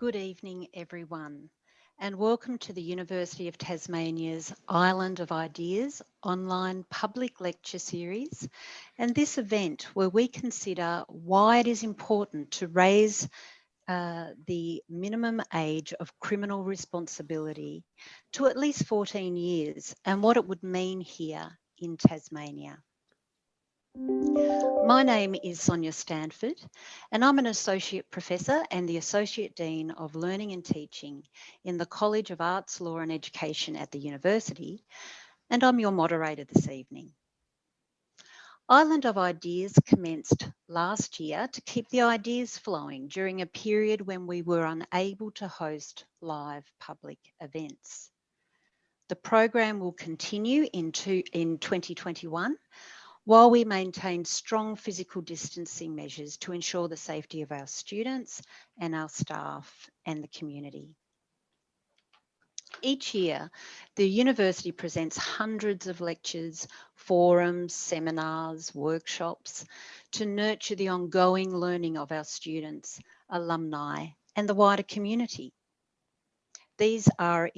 Good evening, everyone, and welcome to the University of Tasmania's Island of Ideas online public lecture series, and this event where we consider why it is important to raise the minimum age of criminal responsibility to at least 14 years and what it would mean here in Tasmania. My name is Sonia Stanford, and I'm an Associate Professor and the Associate Dean of Learning and Teaching in the College of Arts, Law and Education at the University, and I'm your moderator this evening. Island of Ideas commenced last year to keep the ideas flowing during a period when we were unable to host live public events. The program will continue in 2021 while we maintain strong physical distancing measures to ensure the safety of our students and our staff and the community. Each year, the university presents hundreds of lectures, forums, seminars, workshops to nurture the ongoing learning of our students, alumni, and the wider community. These are an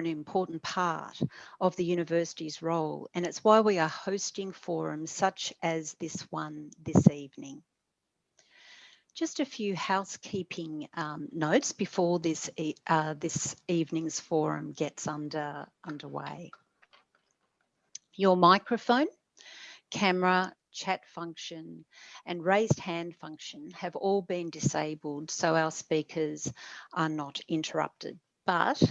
important part of the university's role, and it's why we are hosting forums such as this one this evening. Just a few housekeeping notes before this evening's forum gets underway. Your microphone, camera, chat function and raised hand function have all been disabled so our speakers are not interrupted. But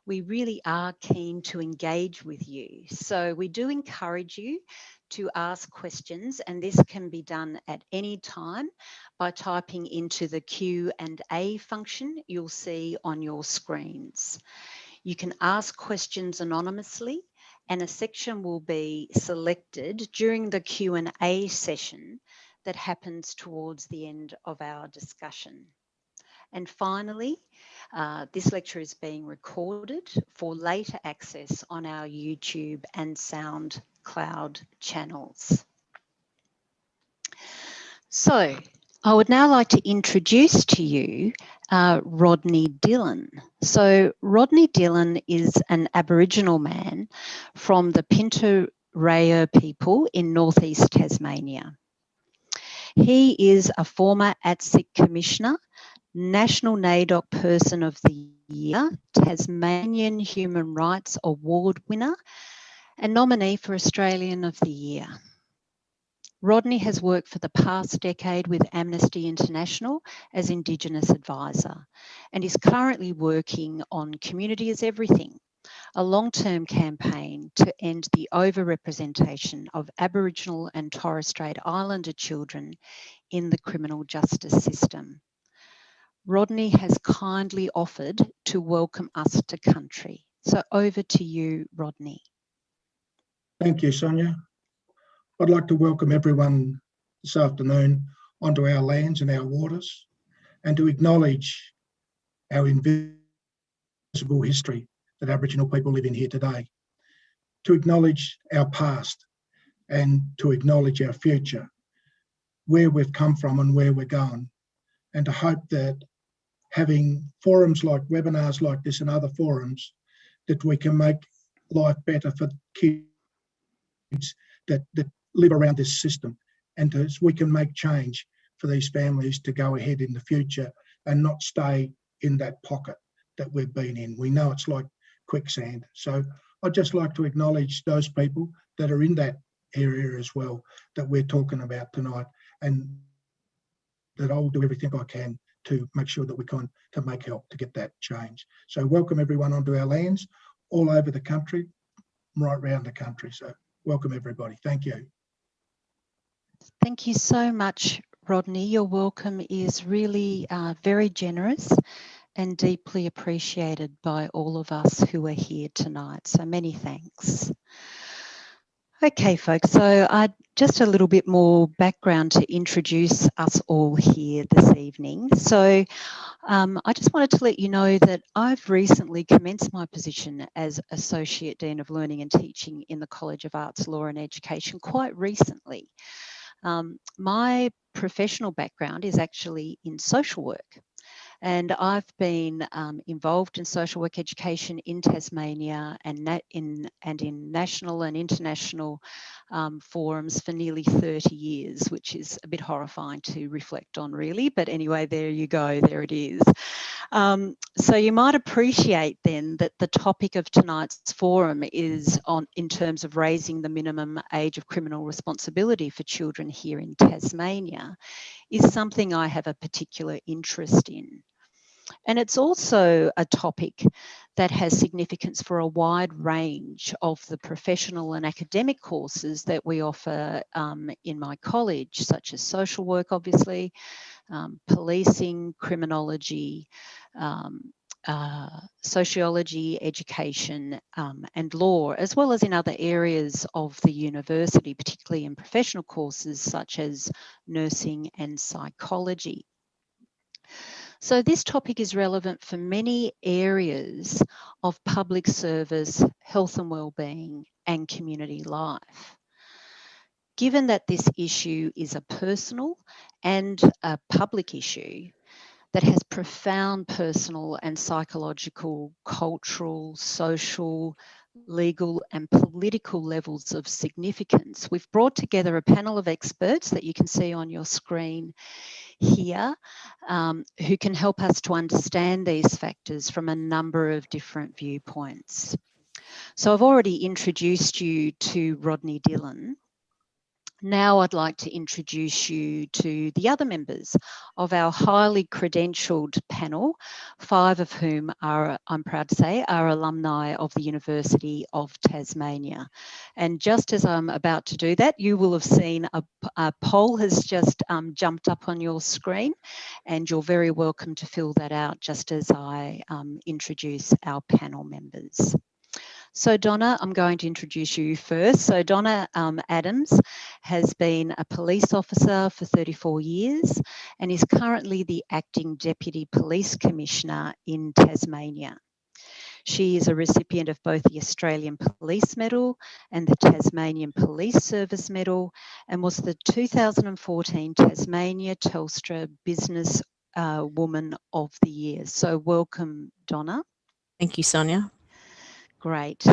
we really are keen to engage with you. So we do encourage you to ask questions, and this can be done at any time by typing into the Q&A function you'll see on your screens. You can ask questions anonymously, and a section will be selected during the Q&A session that happens towards the end of our discussion. And finally, this lecture is being recorded for later access on our YouTube and SoundCloud channels. So I would now like to introduce to you Rodney Dillon. So Rodney Dillon is an Aboriginal man from the Pinto-Rayo people in northeast Tasmania. He is a former ATSIC Commissioner, National NAIDOC Person of the Year, Tasmanian Human Rights Award winner, and nominee for Australian of the Year. Rodney has worked for the past decade with Amnesty International as Indigenous advisor and is currently working on Community is Everything, a long-term campaign to end the overrepresentation of Aboriginal and Torres Strait Islander children in the criminal justice system. Rodney has kindly offered to welcome us to country. So over to you, Rodney. Thank you, Sonia. I'd like to welcome everyone this afternoon onto our lands and our waters and to acknowledge our invisible history that Aboriginal people live in here today, to acknowledge our past and to acknowledge our future, where we've come from and where we're going, and to hope that having forums like webinars like this and other forums, that we can make life better for kids that live around this system, and we can make change for these families to go ahead in the future and not stay in that pocket that we've been in. We know it's like quicksand. So I'd just like to acknowledge those people that are in that area as well that we're talking about tonight, and that I'll do everything I can to make sure that we can to make help to get that change. So welcome everyone onto our lands all over the country, right around the country. So welcome everybody. Thank you. Thank you so much, Rodney. Your welcome is really very generous and deeply appreciated by all of us who are here tonight. So many thanks. Okay, folks, so just a little bit more background to introduce us all here this evening. So I just wanted to let you know that I've recently commenced my position as Associate Dean of Learning and Teaching in the College of Arts, Law and Education quite recently. My professional background is actually in social work. And I've been involved in social work education in Tasmania and in national and international forums for nearly 30 years, which is a bit horrifying to reflect on, really. But anyway, there you go, there it is. So you might appreciate then that the topic of tonight's forum is in terms of raising the minimum age of criminal responsibility for children here in Tasmania is something I have a particular interest in. And it's also a topic that has significance for a wide range of the professional and academic courses that we offer in my college, such as social work, obviously, policing, criminology, sociology, education, and law, as well as in other areas of the university, particularly in professional courses such as nursing and psychology. So this topic is relevant for many areas of public service, health and wellbeing, and community life. Given that this issue is a personal and a public issue that has profound personal and psychological, cultural, social, legal, and political levels of significance, we've brought together a panel of experts that you can see on your screen here, who can help us to understand these factors from a number of different viewpoints. So I've already introduced you to Rodney Dillon. Now I'd like to introduce you to the other members of our highly credentialed panel, 5 of whom are, I'm proud to say, are alumni of the University of Tasmania. And just as I'm about to do that, you will have seen a poll has just jumped up on your screen, and you're very welcome to fill that out just as I introduce our panel members. So Donna, I'm going to introduce you first. So Donna Adams has been a police officer for 34 years and is currently the Acting Deputy Police Commissioner in Tasmania. She is a recipient of both the Australian Police Medal and the Tasmanian Police Service Medal, and was the 2014 Tasmania Telstra Business Woman of the Year. So welcome, Donna. Thank you, Sonia. Great.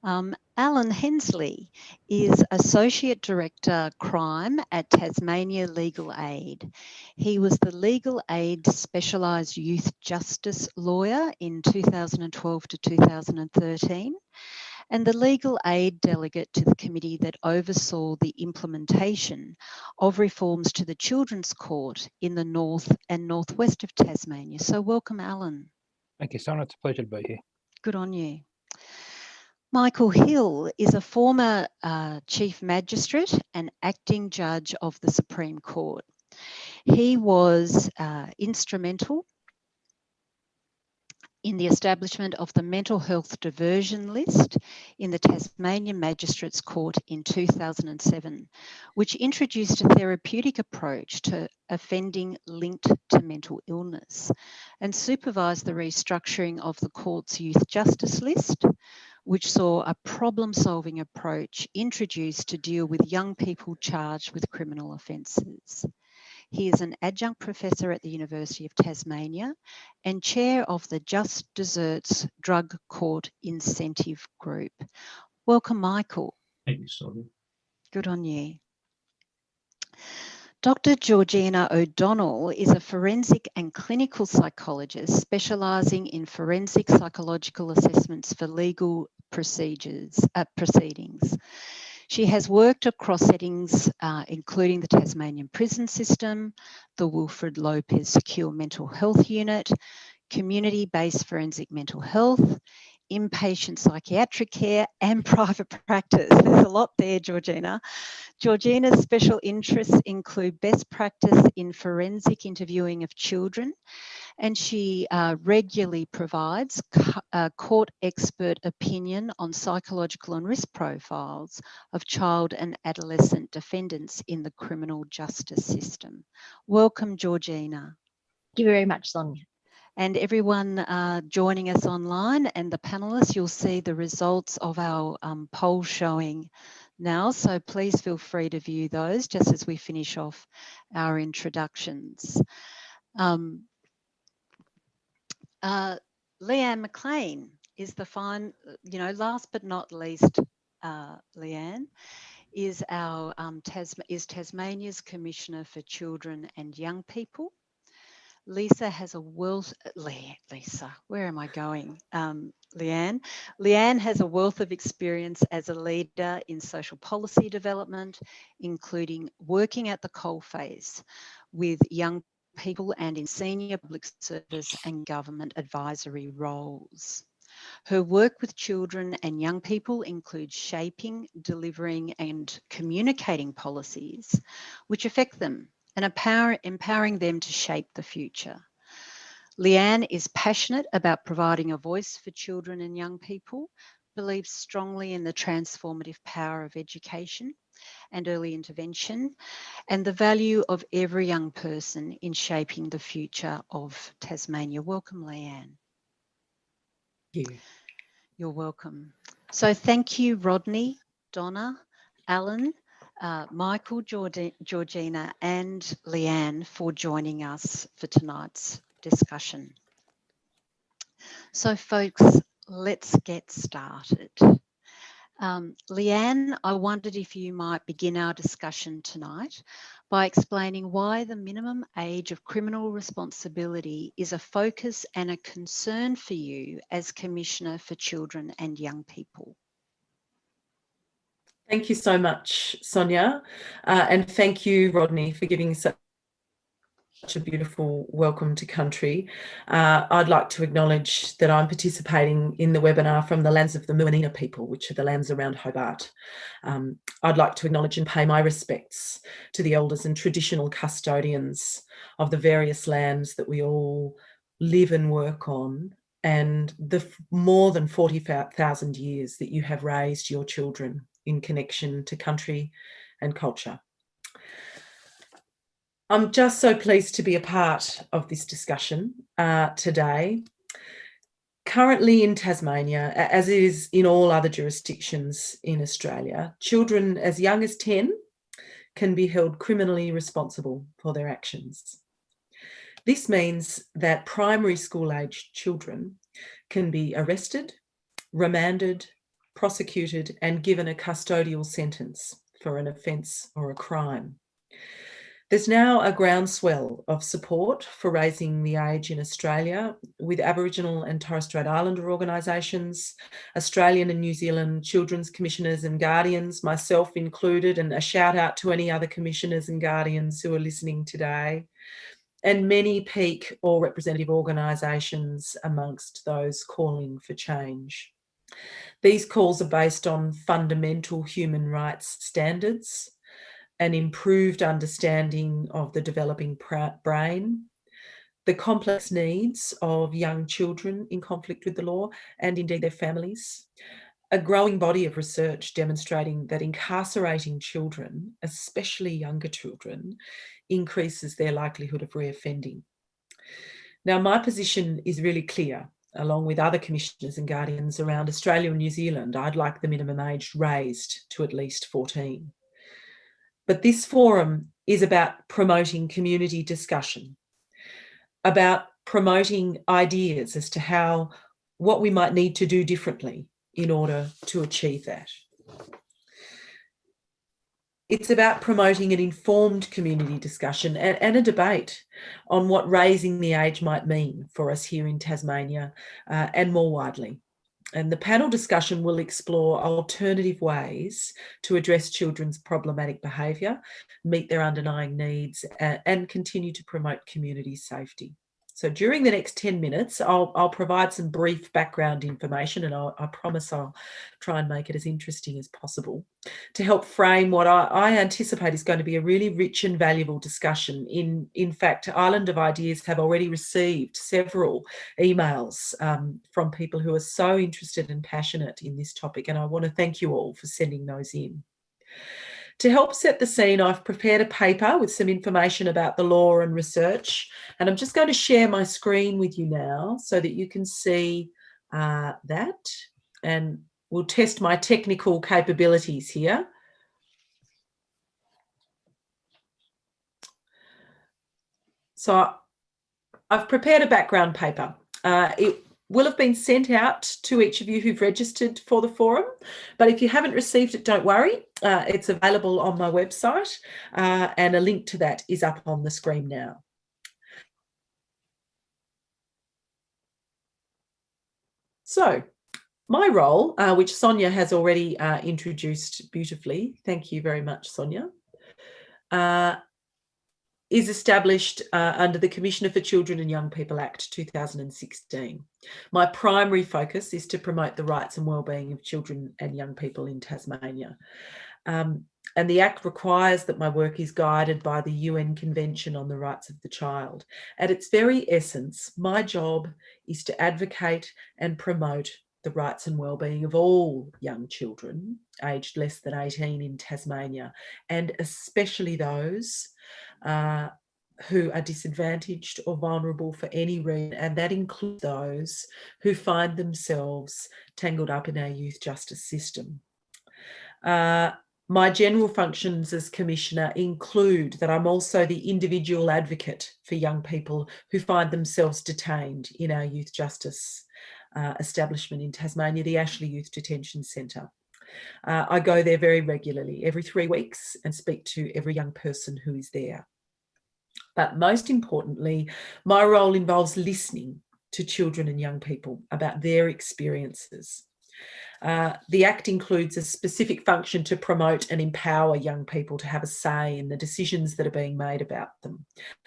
Alan Hensley is Associate Director Crime at Tasmania Legal Aid. He was the Legal Aid Specialised Youth Justice Lawyer in 2012 to 2013 and the Legal Aid Delegate to the committee that oversaw the implementation of reforms to the Children's Court in the north and northwest of Tasmania. So welcome, Alan. Thank you, Sonia. It's a pleasure to be here. Good on you. Michael Hill is a former Chief Magistrate and Acting Judge of the Supreme Court. He was instrumental in the establishment of the mental health diversion list in the Tasmanian Magistrates Court in 2007, which introduced a therapeutic approach to offending linked to mental illness, and supervised the restructuring of the court's youth justice list, which saw a problem-solving approach introduced to deal with young people charged with criminal offences. He is an adjunct professor at the University of Tasmania and chair of the Just Desserts Drug Court Incentive Group. Welcome, Michael. Thank you, Sonia. Good on you. Dr. Georgina O'Donnell is a forensic and clinical psychologist specialising in forensic psychological assessments for legal proceedings. She has worked across settings including the Tasmanian prison system, the Wilfred Lopez Secure Mental Health Unit, community-based forensic mental health, inpatient psychiatric care and private practice. There's a lot there, Georgina. Georgina's special interests include best practice in forensic interviewing of children, and she regularly provides court expert opinion on psychological and risk profiles of child and adolescent defendants in the criminal justice system. Welcome, Georgina. Thank you very much, Sonia. And everyone joining us online and the panellists, you'll see the results of our poll showing now. So please feel free to view those just as we finish off our introductions. Leanne McLean is the last but not least, Leanne is our Tasmania's Commissioner for Children and Young People. Lisa has a wealth. Lisa, where am I going? Leanne. Leanne has a wealth of experience as a leader in social policy development, including working at the coalface with young people and in senior public service and government advisory roles. Her work with children and young people includes shaping, delivering and communicating policies which affect them and empowering them to shape the future. Leanne is passionate about providing a voice for children and young people, believes strongly in the transformative power of education and early intervention, and the value of every young person in shaping the future of Tasmania. Welcome, Leanne. Thank you. You're welcome. So thank you, Rodney, Donna, Alan, Michael, Georgina and Leanne for joining us for tonight's discussion. So folks, let's get started. Leanne, I wondered if you might begin our discussion tonight by explaining why the minimum age of criminal responsibility is a focus and a concern for you as Commissioner for Children and Young People. Thank you so much, Sonia, and thank you, Rodney, for giving such a beautiful welcome to country. I'd like to acknowledge that I'm participating in the webinar from the lands of the Muanina people, which are the lands around Hobart. I'd like to acknowledge and pay my respects to the elders and traditional custodians of the various lands that we all live and work on, and the more than 40,000 years that you have raised your children in connection to country and culture. I'm just so pleased to be a part of this discussion today. Currently in Tasmania, as it is in all other jurisdictions in Australia, children as young as 10 can be held criminally responsible for their actions. This means that primary school aged children can be arrested, remanded, prosecuted and given a custodial sentence for an offence or a crime. There's now a groundswell of support for raising the age in Australia with Aboriginal and Torres Strait Islander organisations, Australian and New Zealand Children's Commissioners and Guardians, myself included, and a shout out to any other commissioners and guardians who are listening today, and many peak or representative organisations amongst those calling for change. These calls are based on fundamental human rights standards, an improved understanding of the developing brain, the complex needs of young children in conflict with the law and indeed their families, a growing body of research demonstrating that incarcerating children, especially younger children, increases their likelihood of reoffending. Now, my position is really clear. Along with other commissioners and guardians around Australia and New Zealand, I'd like the minimum age raised to at least 14. But this forum is about promoting community discussion, about promoting ideas as to what we might need to do differently in order to achieve that. It's about promoting an informed community discussion and a debate on what raising the age might mean for us here in Tasmania and more widely. And the panel discussion will explore alternative ways to address children's problematic behaviour, meet their underlying needs and continue to promote community safety. So during the next 10 minutes, I'll provide some brief background information, and I promise I'll try and make it as interesting as possible to help frame what I anticipate is going to be a really rich and valuable discussion. In fact, Island of Ideas have already received several emails from people who are so interested and passionate in this topic, and I want to thank you all for sending those in. To help set the scene, I've prepared a paper with some information about the law and research, and I'm just going to share my screen with you now so that you can see that, and we'll test my technical capabilities here. So I've prepared a background paper It will have been sent out to each of you who've registered for the forum, but if you haven't received it, don't worry. It's available on my website, and a link to that is up on the screen now. So, my role, which Sonia has already introduced beautifully, thank you very much, Sonia, is established under the Commissioner for Children and Young People Act 2016. My primary focus is to promote the rights and wellbeing of children and young people in Tasmania. And the Act requires that my work is guided by the UN Convention on the Rights of the Child. At its very essence, my job is to advocate and promote the rights and wellbeing of all young children aged less than 18 in Tasmania, and especially those who are disadvantaged or vulnerable for any reason, and that includes those who find themselves tangled up in our youth justice system. My general functions as Commissioner include that I'm also the individual advocate for young people who find themselves detained in our youth justice establishment in Tasmania, the Ashley Youth Detention Centre. I go there very regularly, every 3 weeks, and speak to every young person who is there. But most importantly, my role involves listening to children and young people about their experiences. The Act includes a specific function to promote and empower young people to have a say in the decisions that are being made about them,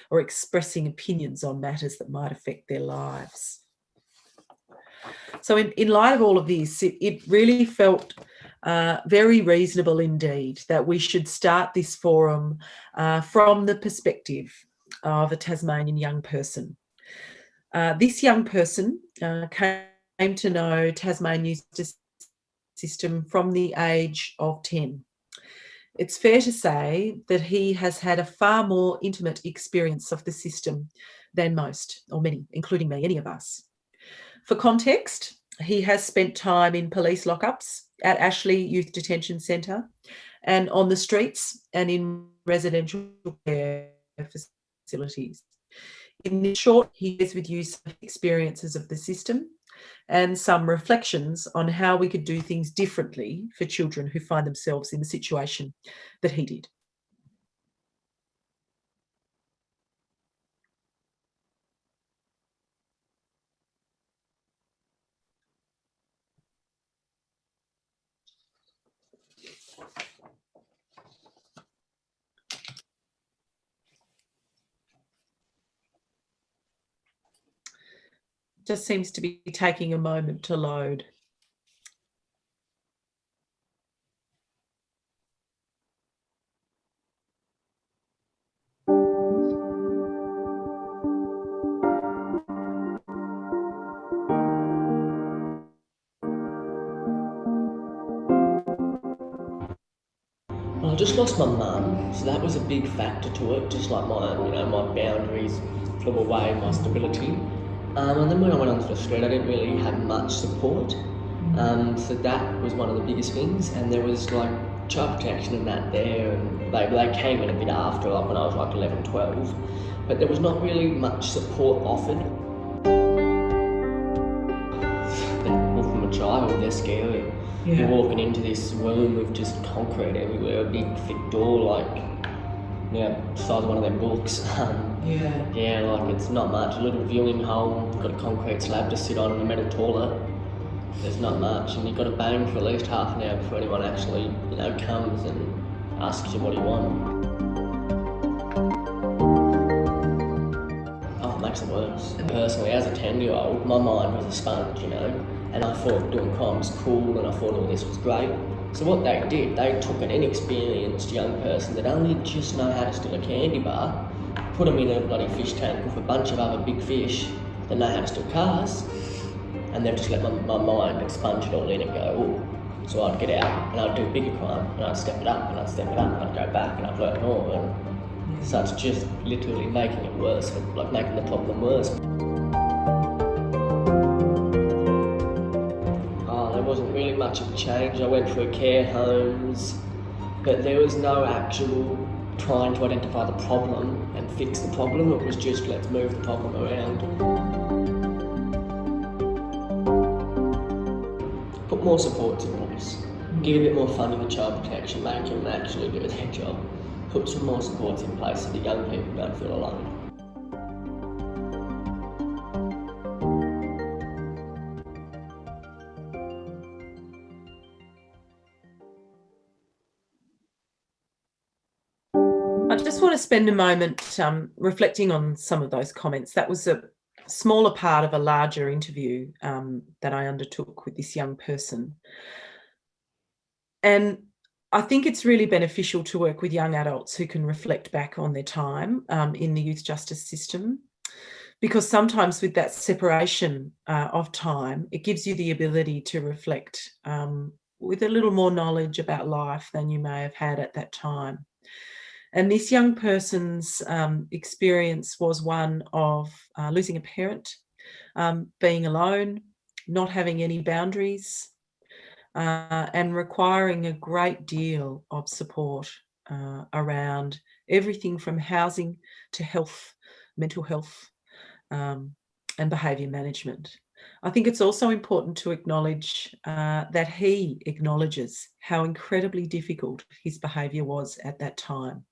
or expressing opinions on matters that might affect their lives. So in light of all of this, it really felt very reasonable indeed that we should start this forum from the perspective of a Tasmanian young person. This young person came to know Tasmania's justice system from the age of 10. It's fair to say that he has had a far more intimate experience of the system than most, or many, including me, any of us. For context, he has spent time in police lockups, at Ashley Youth Detention Centre, and on the streets and in residential care facilities. In this short, he is with you some experiences of the system and some reflections on how we could do things differently for children who find themselves in the situation that he did. Just seems to be taking a moment to load. Well, I just lost my mum, so that was a big factor to it, just like my boundaries flew away, my stability. And then when I went onto the street, I didn't really have much support. So that was one of the biggest things. And there was like child protection and that there, and they came in a bit after, like when I was like 11, 12. But there was not really much support offered. From a child, they're scary. Yeah. You're walking into this room with just concrete everywhere, a big thick door, like, the size of one of them books. Yeah, like it's not much. A little viewing hole, got a concrete slab to sit on and a metal toilet. There's not much, and you've got to bang for at least half an hour before anyone actually, comes and asks you what you want. Oh, it makes it worse. Personally, as a 10-year-old, my mind was a sponge, and I thought doing crime was cool, and I thought all this was great. So what they did, they took an inexperienced young person that only just know how to steal a candy bar, put them in a bloody fish tank with a bunch of other big fish that know how to steal cars, and they've just let my mind expunge it all in and go, oh. So I'd get out and I'd do a bigger crime, and I'd step it up and I'd step it up and I'd go back and I'd learn more. And so it's just literally making it worse, like making the problem worse. There wasn't really much of a change. I went through care homes, but there was no actual trying to identify the problem and fix the problem. It was just, let's move the problem around. more supports in place. Give a bit more funding to child protection, make them actually do their job. Put some more supports in place so that young people don't feel alone. I just want to spend a moment reflecting on some of those comments. That was a smaller part of a larger interview that I undertook with this young person. And I think it's really beneficial to work with young adults who can reflect back on their time in the youth justice system, because sometimes with that separation of time, it gives you the ability to reflect with a little more knowledge about life than you may have had at that time. And this young person's experience was one of losing a parent, being alone, not having any boundaries, and requiring a great deal of support around everything from housing to health, mental health, and behaviour management. I think it's also important to acknowledge that he acknowledges how incredibly difficult his behaviour was at that time.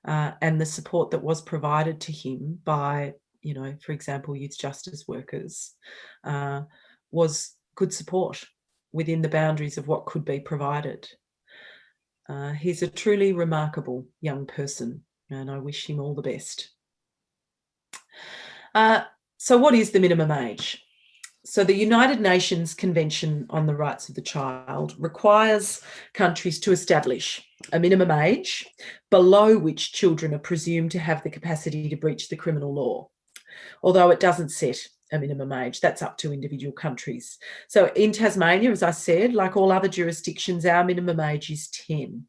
And the support that was provided to him by, you know, for example, youth justice workers, was good support within the boundaries of what could be provided. He's a truly remarkable young person, and I wish him all the best. So what is the minimum age? So the United Nations Convention on the Rights of the Child requires countries to establish a minimum age below which children are presumed to have the capacity to breach the criminal law, although it doesn't set a minimum age. That's up to individual countries. So in Tasmania, as I said, like all other jurisdictions, our minimum age is 10,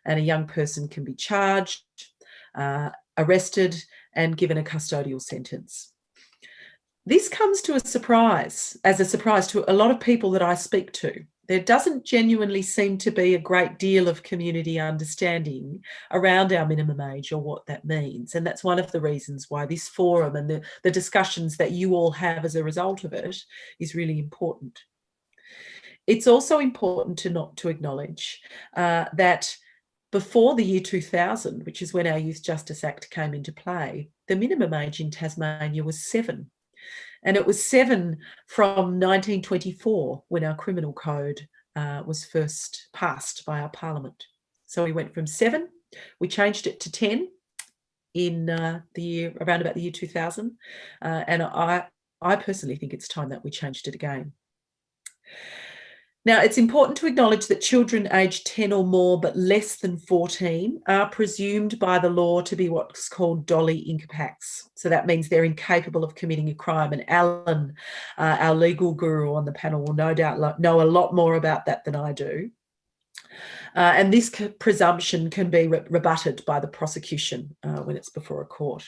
and a young person can be charged, arrested, and given a custodial sentence. This comes as a surprise to a lot of people that I speak to. There doesn't genuinely seem to be a great deal of community understanding around our minimum age or what that means. And that's one of the reasons why this forum and the discussions that you all have as a result of it is really important. It's also important to acknowledge that before the year 2000, which is when our Youth Justice Act came into play, the minimum age in Tasmania was 7. And it was 7 from 1924, when our criminal code was first passed by our parliament. So we went from 7, we changed it to 10 in around about the year 2000. And I personally think it's time that we changed it again. Now, it's important to acknowledge that children aged 10 or more but less than 14 are presumed by the law to be what's called dolly incapax. So that means they're incapable of committing a crime. And Alan, our legal guru on the panel, will no doubt know a lot more about that than I do. And this presumption can be rebutted by the prosecution when it's before a court.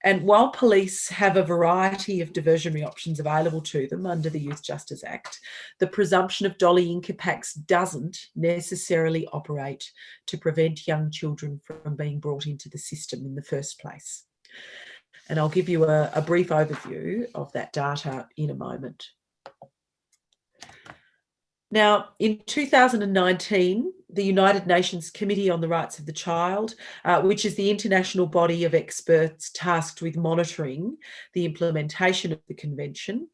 And while police have a variety of diversionary options available to them under the Youth Justice Act, the presumption of dolly incapax doesn't necessarily operate to prevent young children from being brought into the system in the first place. And I'll give you a brief overview of that data in a moment. Now, in 2019, the United Nations Committee on the Rights of the Child, which is the international body of experts tasked with monitoring the implementation of the Convention,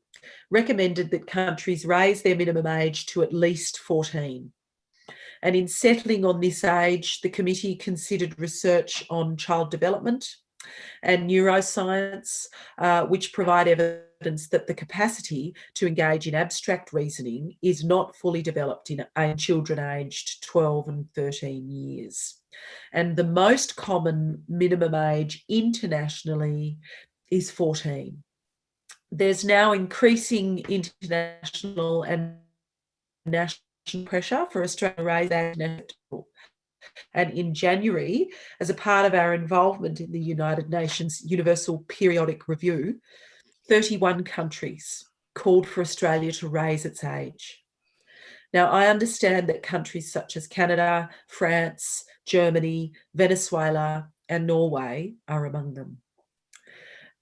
recommended that countries raise their minimum age to at least 14. And in settling on this age, the committee considered research on child development and neuroscience, which provide evidence that the capacity to engage in abstract reasoning is not fully developed in children aged 12 and 13 years. And the most common minimum age internationally is 14. There's now increasing international and national pressure for Australia to raise that national. And in January, as a part of our involvement in the United Nations Universal Periodic Review, 31 countries called for Australia to raise its age. Now, I understand that countries such as Canada, France, Germany, Venezuela, and Norway are among them.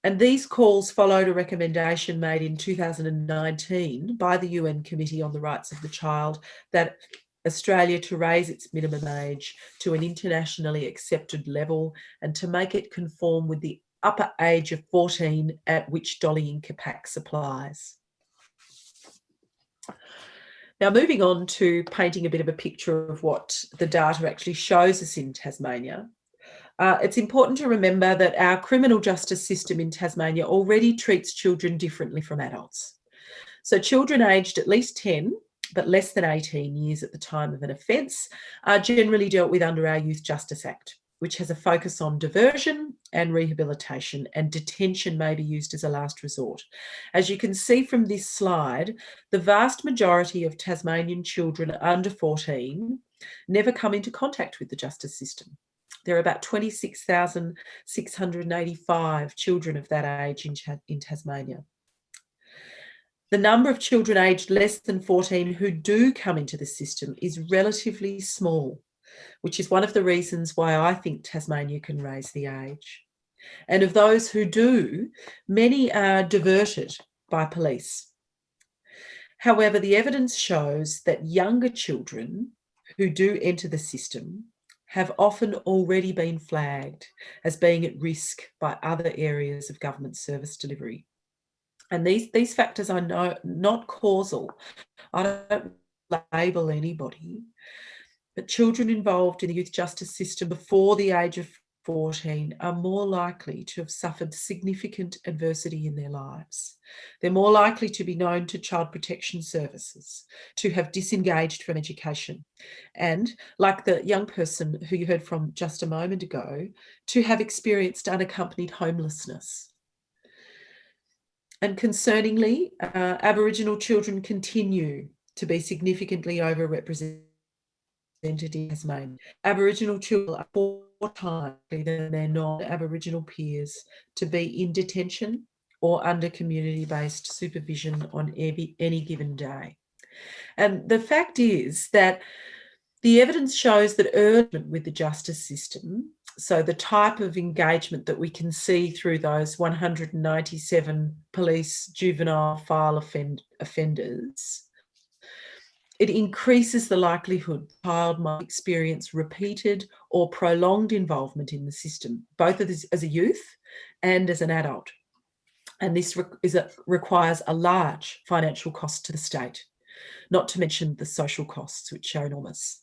And these calls followed a recommendation made in 2019 by the UN Committee on the Rights of the Child that Australia to raise its minimum age to an internationally accepted level and to make it conform with the upper age of 14 at which dollying capax applies. Now, moving on to painting a bit of a picture of what the data actually shows us in Tasmania. It's important to remember that our criminal justice system in Tasmania already treats children differently from adults. So children aged at least 10, but less than 18 years at the time of an offence are generally dealt with under our Youth Justice Act, which has a focus on diversion and rehabilitation, and detention may be used as a last resort. As you can see from this slide, the vast majority of Tasmanian children under 14 never come into contact with the justice system. There are about 26,685 children of that age in Tasmania. The number of children aged less than 14 who do come into the system is relatively small, which is one of the reasons why I think Tasmania can raise the age. And of those who do, many are diverted by police. However, the evidence shows that younger children who do enter the system have often already been flagged as being at risk by other areas of government service delivery. And these factors are not causal. I don't label anybody, but children involved in the youth justice system before the age of 14 are more likely to have suffered significant adversity in their lives. They're more likely to be known to child protection services, to have disengaged from education, and, like the young person who you heard from just a moment ago, to have experienced unaccompanied homelessness. And concerningly, Aboriginal children continue to be significantly overrepresented in Tasmania. Aboriginal children are 4 times than their non-Aboriginal peers to be in detention or under community-based supervision on any given day. And the fact is that the evidence shows that urgent with the justice system, so the type of engagement that we can see through those 197 police juvenile file offenders, it increases the likelihood the child might experience repeated or prolonged involvement in the system, both as a youth and as an adult. And this requires a large financial cost to the state, not to mention the social costs, which are enormous.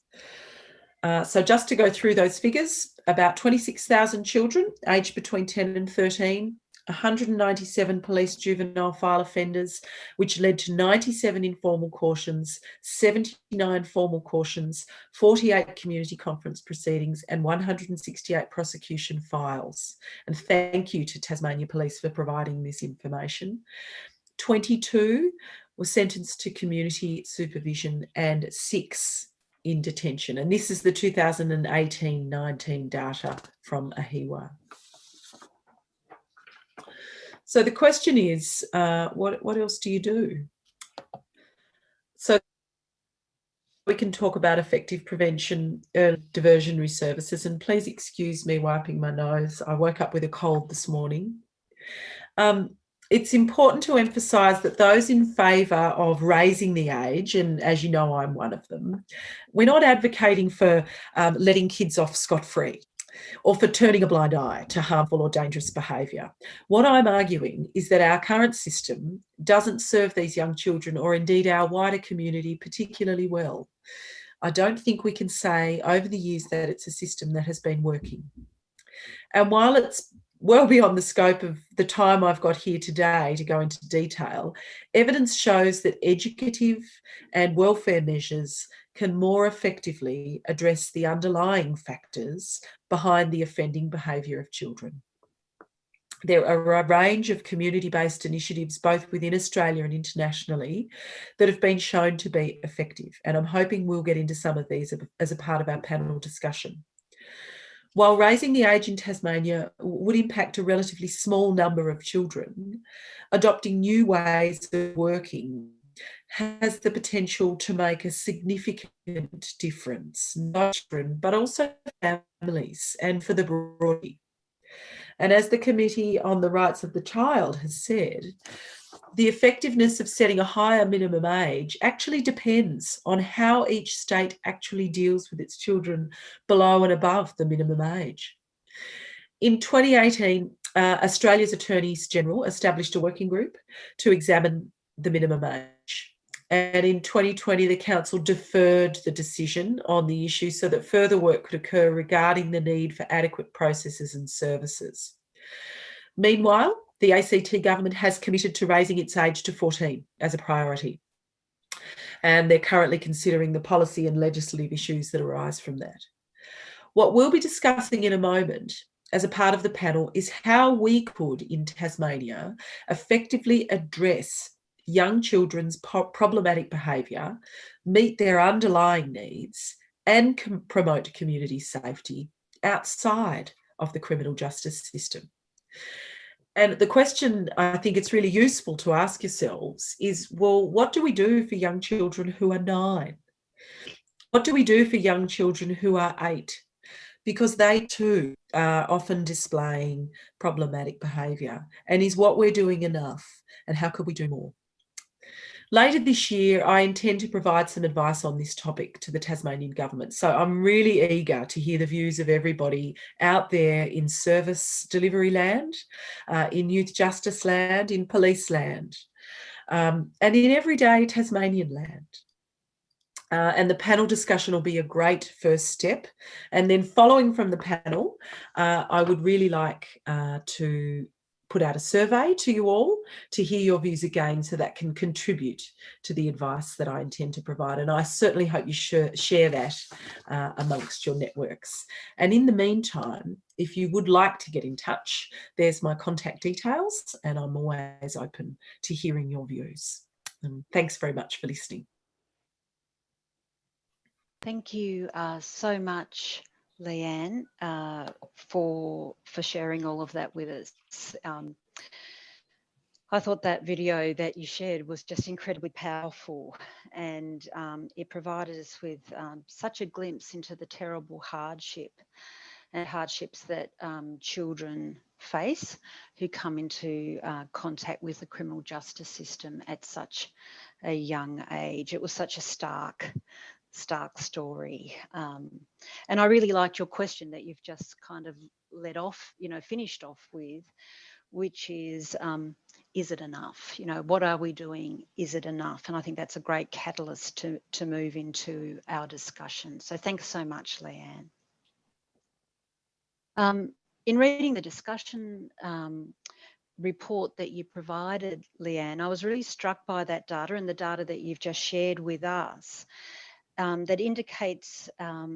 So just to go through those figures, about 26,000 children aged between 10 and 13, 197 police juvenile file offenders, which led to 97 informal cautions, 79 formal cautions, 48 community conference proceedings, and 168 prosecution files. And thank you to Tasmania Police for providing this information. 22 were sentenced to community supervision and 6 in detention. And this is the 2018-19 data from AHIWA. So the question is, what else do you do? So we can talk about effective prevention, early diversionary services, and please excuse me wiping my nose. I woke up with a cold this morning. It's important to emphasise that those in favour of raising the age, and as you know, I'm one of them, we're not advocating for letting kids off scot-free or for turning a blind eye to harmful or dangerous behaviour. What I'm arguing is that our current system doesn't serve these young children, or indeed our wider community, particularly well. I don't think we can say over the years that it's a system that has been working. And while it's well beyond the scope of the time I've got here today to go into detail, evidence shows that educative and welfare measures can more effectively address the underlying factors behind the offending behaviour of children. There are a range of community-based initiatives, both within Australia and internationally, that have been shown to be effective, and I'm hoping we'll get into some of these as a part of our panel discussion. While raising the age in Tasmania would impact a relatively small number of children, adopting new ways of working has the potential to make a significant difference, not children, but also families and for the broader. And as the Committee on the Rights of the Child has said, the effectiveness of setting a higher minimum age actually depends on how each state actually deals with its children below and above the minimum age. In 2018, Australia's Attorneys General established a working group to examine the minimum age. And in 2020, the Council deferred the decision on the issue so that further work could occur regarding the need for adequate processes and services. Meanwhile, the ACT government has committed to raising its age to 14 as a priority. And they're currently considering the policy and legislative issues that arise from that. What we'll be discussing in a moment as a part of the panel is how we could, in Tasmania, effectively address young children's problematic behaviour, meet their underlying needs, and promote community safety outside of the criminal justice system. And the question I think it's really useful to ask yourselves is, well, what do we do for young children who are 9? What do we do for young children who are 8? Because they too are often displaying problematic behaviour. And is what we're doing enough? And how could we do more? Later this year, I intend to provide some advice on this topic to the Tasmanian government. So I'm really eager to hear the views of everybody out there in service delivery land, in youth justice land, in police land, and in everyday Tasmanian land. And the panel discussion will be a great first step. And then following from the panel, I would really like to put out a survey to you all to hear your views again, so that can contribute to the advice that I intend to provide. And I certainly hope you share that amongst your networks. And in the meantime, if you would like to get in touch, there's my contact details, and I'm always open to hearing your views. And thanks very much for listening. Thank you so much, Leanne, for sharing all of that with us. I thought that video that you shared was just incredibly powerful, and it provided us with such a glimpse into the terrible hardships that children face who come into contact with the criminal justice system at such a young age. It was such a stark story. And I really liked your question that you've just kind of finished off with, which is it enough? What are we doing? Is it enough? And I think that's a great catalyst to move into our discussion. So thanks so much, Leanne. In reading the discussion report that you provided, Leanne, I was really struck by that data and the data that you've just shared with us. That indicates that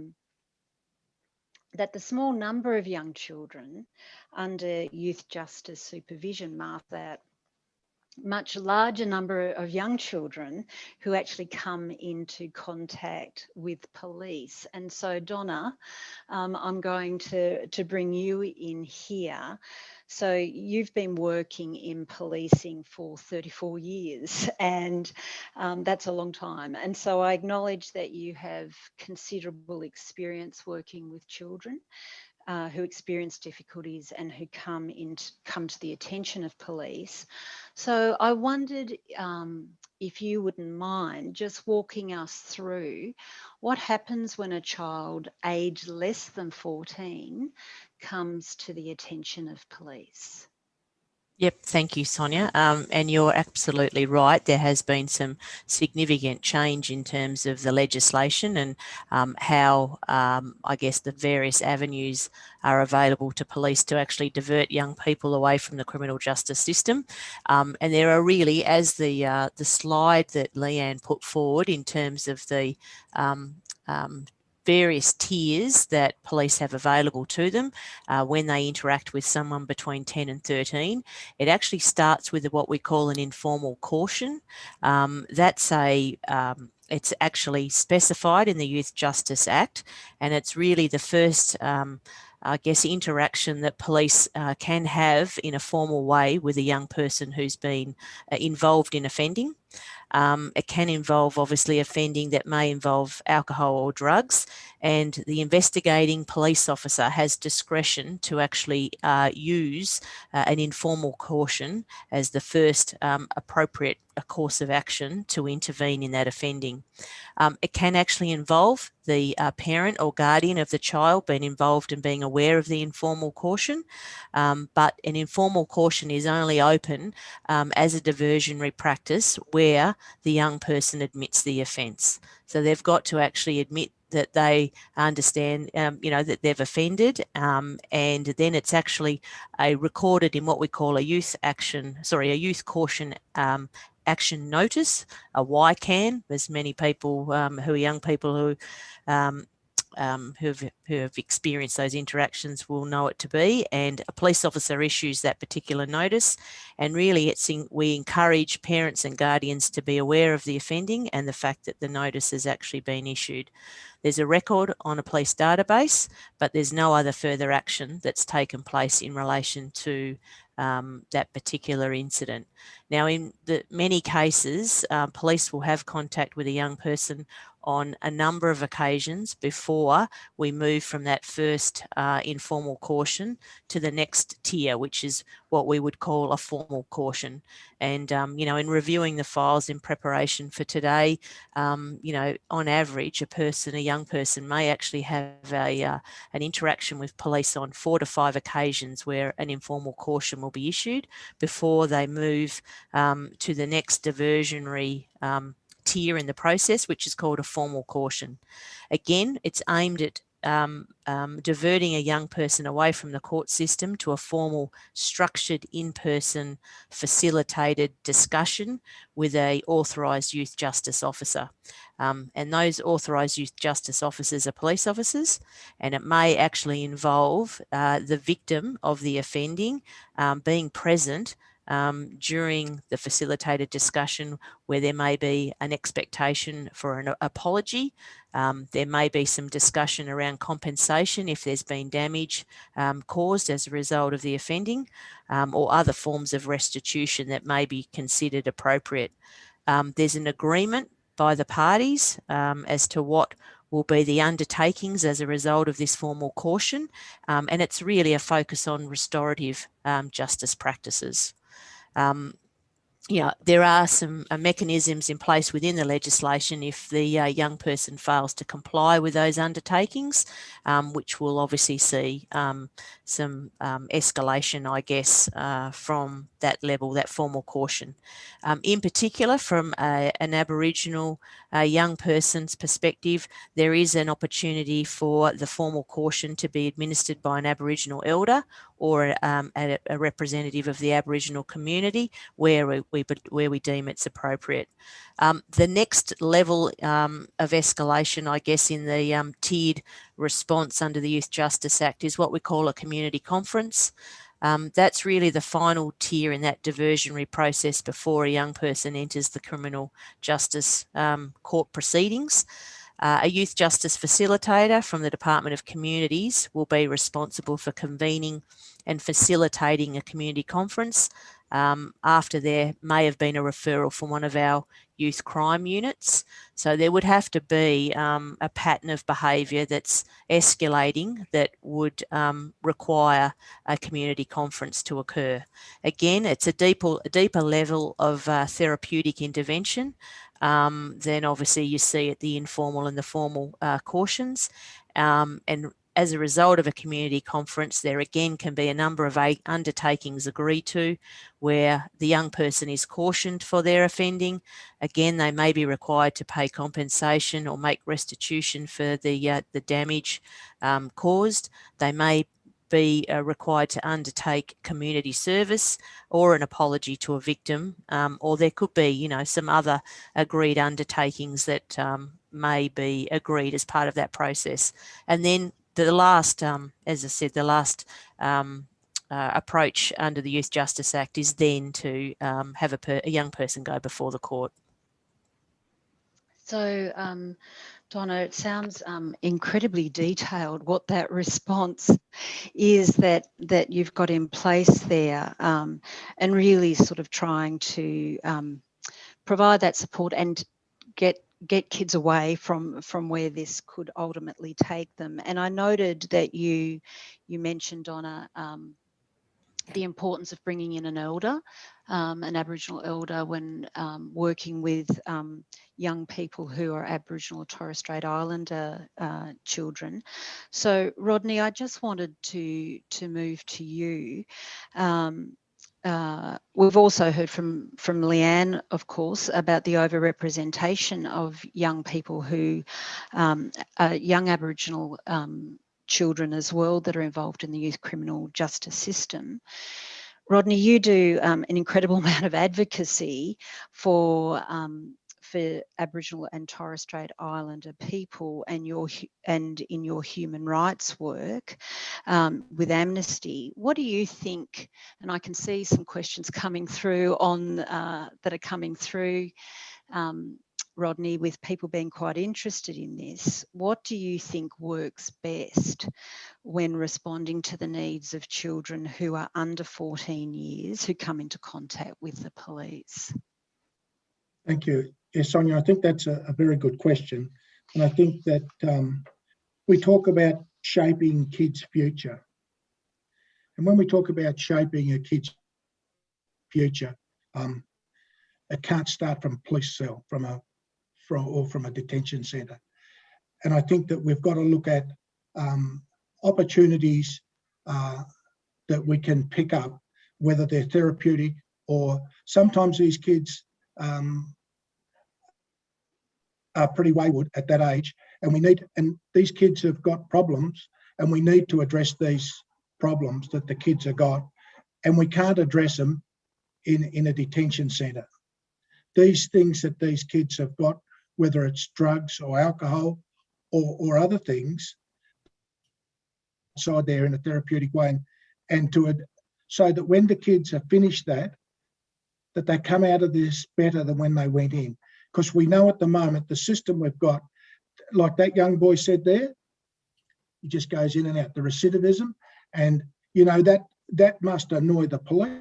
the small number of young children under youth justice supervision mark that much larger number of young children who actually come into contact with police. And so, Donna, I'm going to bring you in here. So you've been working in policing for 34 years, and that's a long time. And so I acknowledge that you have considerable experience working with children who experience difficulties and who come to the attention of police. So I wondered if you wouldn't mind just walking us through what happens when a child aged less than 14 comes to the attention of police. Yep, thank you, Sonia. And you're absolutely right. There has been some significant change in terms of the legislation and how, I guess, the various avenues are available to police to actually divert young people away from the criminal justice system. And there are really, as the slide that Leanne put forward in terms of the various tiers that police have available to them when they interact with someone between 10 and 13. It actually starts with what we call an informal caution. It's actually specified in the Youth Justice Act, and it's really the first I guess, interaction that police can have in a formal way with a young person who's been involved in offending. It can involve obviously offending that may involve alcohol or drugs, and the investigating police officer has discretion to actually use an informal caution as the first appropriate course of action to intervene in that offending. It can actually involve the parent or guardian of the child being involved and being aware of the informal caution, but an informal caution is only open as a diversionary practice where the young person admits the offence. So they've got to actually admit that they understand, that they've offended, and then it's actually recorded in what we call a youth caution action notice, a YCAN. There's many people who are young people who have experienced those interactions will know it to be, and a police officer issues that particular notice. And really we encourage parents and guardians to be aware of the offending and the fact that the notice has actually been issued. There's a record on a police database, but there's no other further action that's taken place in relation to that particular incident. Now, in many cases, police will have contact with a young person on a number of occasions before we move from that first informal caution to the next tier, which is what we would call a formal caution. And, in reviewing the files in preparation for today, on average, a young person may actually have an interaction with police on 4 to 5 occasions where an informal caution will be issued before they move to the next diversionary tier in the process, which is called a formal caution. Again, it's aimed at diverting a young person away from the court system to a formal, structured, in-person, facilitated discussion with a authorised youth justice officer. And those authorised youth justice officers are police officers, and it may actually involve the victim of the offending being present during the facilitated discussion, where there may be an expectation for an apology. There may be some discussion around compensation if there's been damage caused as a result of the offending, or other forms of restitution that may be considered appropriate. There's an agreement by the parties as to what will be the undertakings as a result of this formal caution, and it's really a focus on restorative justice practices. There are some mechanisms in place within the legislation if the young person fails to comply with those undertakings, which will obviously see some escalation, I guess, from that level, that formal caution. In particular, from an Aboriginal young person's perspective, there is an opportunity for the formal caution to be administered by an Aboriginal elder or a representative of the Aboriginal community where we deem it's appropriate. The next level of escalation, I guess, in the tiered response under the Youth Justice Act is what we call a community conference. That's really the final tier in that diversionary process before a young person enters the criminal justice court proceedings. A youth justice facilitator from the Department of Communities will be responsible for convening and facilitating a community conference after there may have been a referral from one of our youth crime units. So there would have to be a pattern of behaviour that's escalating that would require a community conference to occur. Again, it's a deeper level of therapeutic intervention than obviously you see at the informal and the formal cautions. And as a result of a community conference, there again can be a number of undertakings agreed to where the young person is cautioned for their offending. Again, they may be required to pay compensation or make restitution for the damage caused. They may be required to undertake community service or an apology to a victim, or there could be, some other agreed undertakings that may be agreed as part of that process. And then the last, as I said, the last approach under the Youth Justice Act is then to have a young person go before the court. So, Donna, it sounds incredibly detailed what that response is that you've got in place there, and really sort of trying to provide that support and get kids away from where this could ultimately take them. And I noted that you mentioned, Donna, the importance of bringing in an elder, an Aboriginal elder, when working with young people who are Aboriginal or Torres Strait Islander children. So, Rodney, I just wanted to move to you. We've also heard from Leanne, of course, about the overrepresentation of young people who are young Aboriginal children as well that are involved in the youth criminal justice system. Rodney, you do an incredible amount of advocacy for Aboriginal and Torres Strait Islander people, and in your human rights work with Amnesty. What do you think? And I can see some questions coming through that are coming through, Rodney, with people being quite interested in this. What do you think works best when responding to the needs of children who are under 14 years who come into contact with the police? Thank you. Yes, Sonia, I think that's a very good question. And I think that we talk about shaping kids' future. And when we talk about shaping a kid's future, it can't start from a police cell, from a detention centre. And I think that we've got to look at opportunities that we can pick up, whether they're therapeutic or sometimes these kids are pretty wayward at that age, and these kids have got problems, and we need to address these problems that the kids have got, and we can't address them in a detention centre. These things that these kids have got, whether it's drugs or alcohol or other things, outside there in a therapeutic way, so that when the kids have finished that they come out of this better than when they went in. Because we know at the moment, the system we've got, like that young boy said there, he just goes in and out, the recidivism. And, you know, that must annoy the police.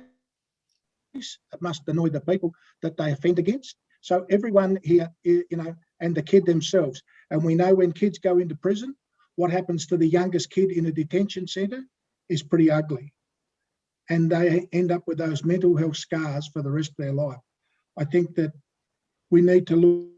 It must annoy the people that they offend against. So everyone here, you know, and the kid themselves. And we know when kids go into prison, what happens to the youngest kid in a detention centre is pretty ugly. And they end up with those mental health scars for the rest of their life. I think that we need to look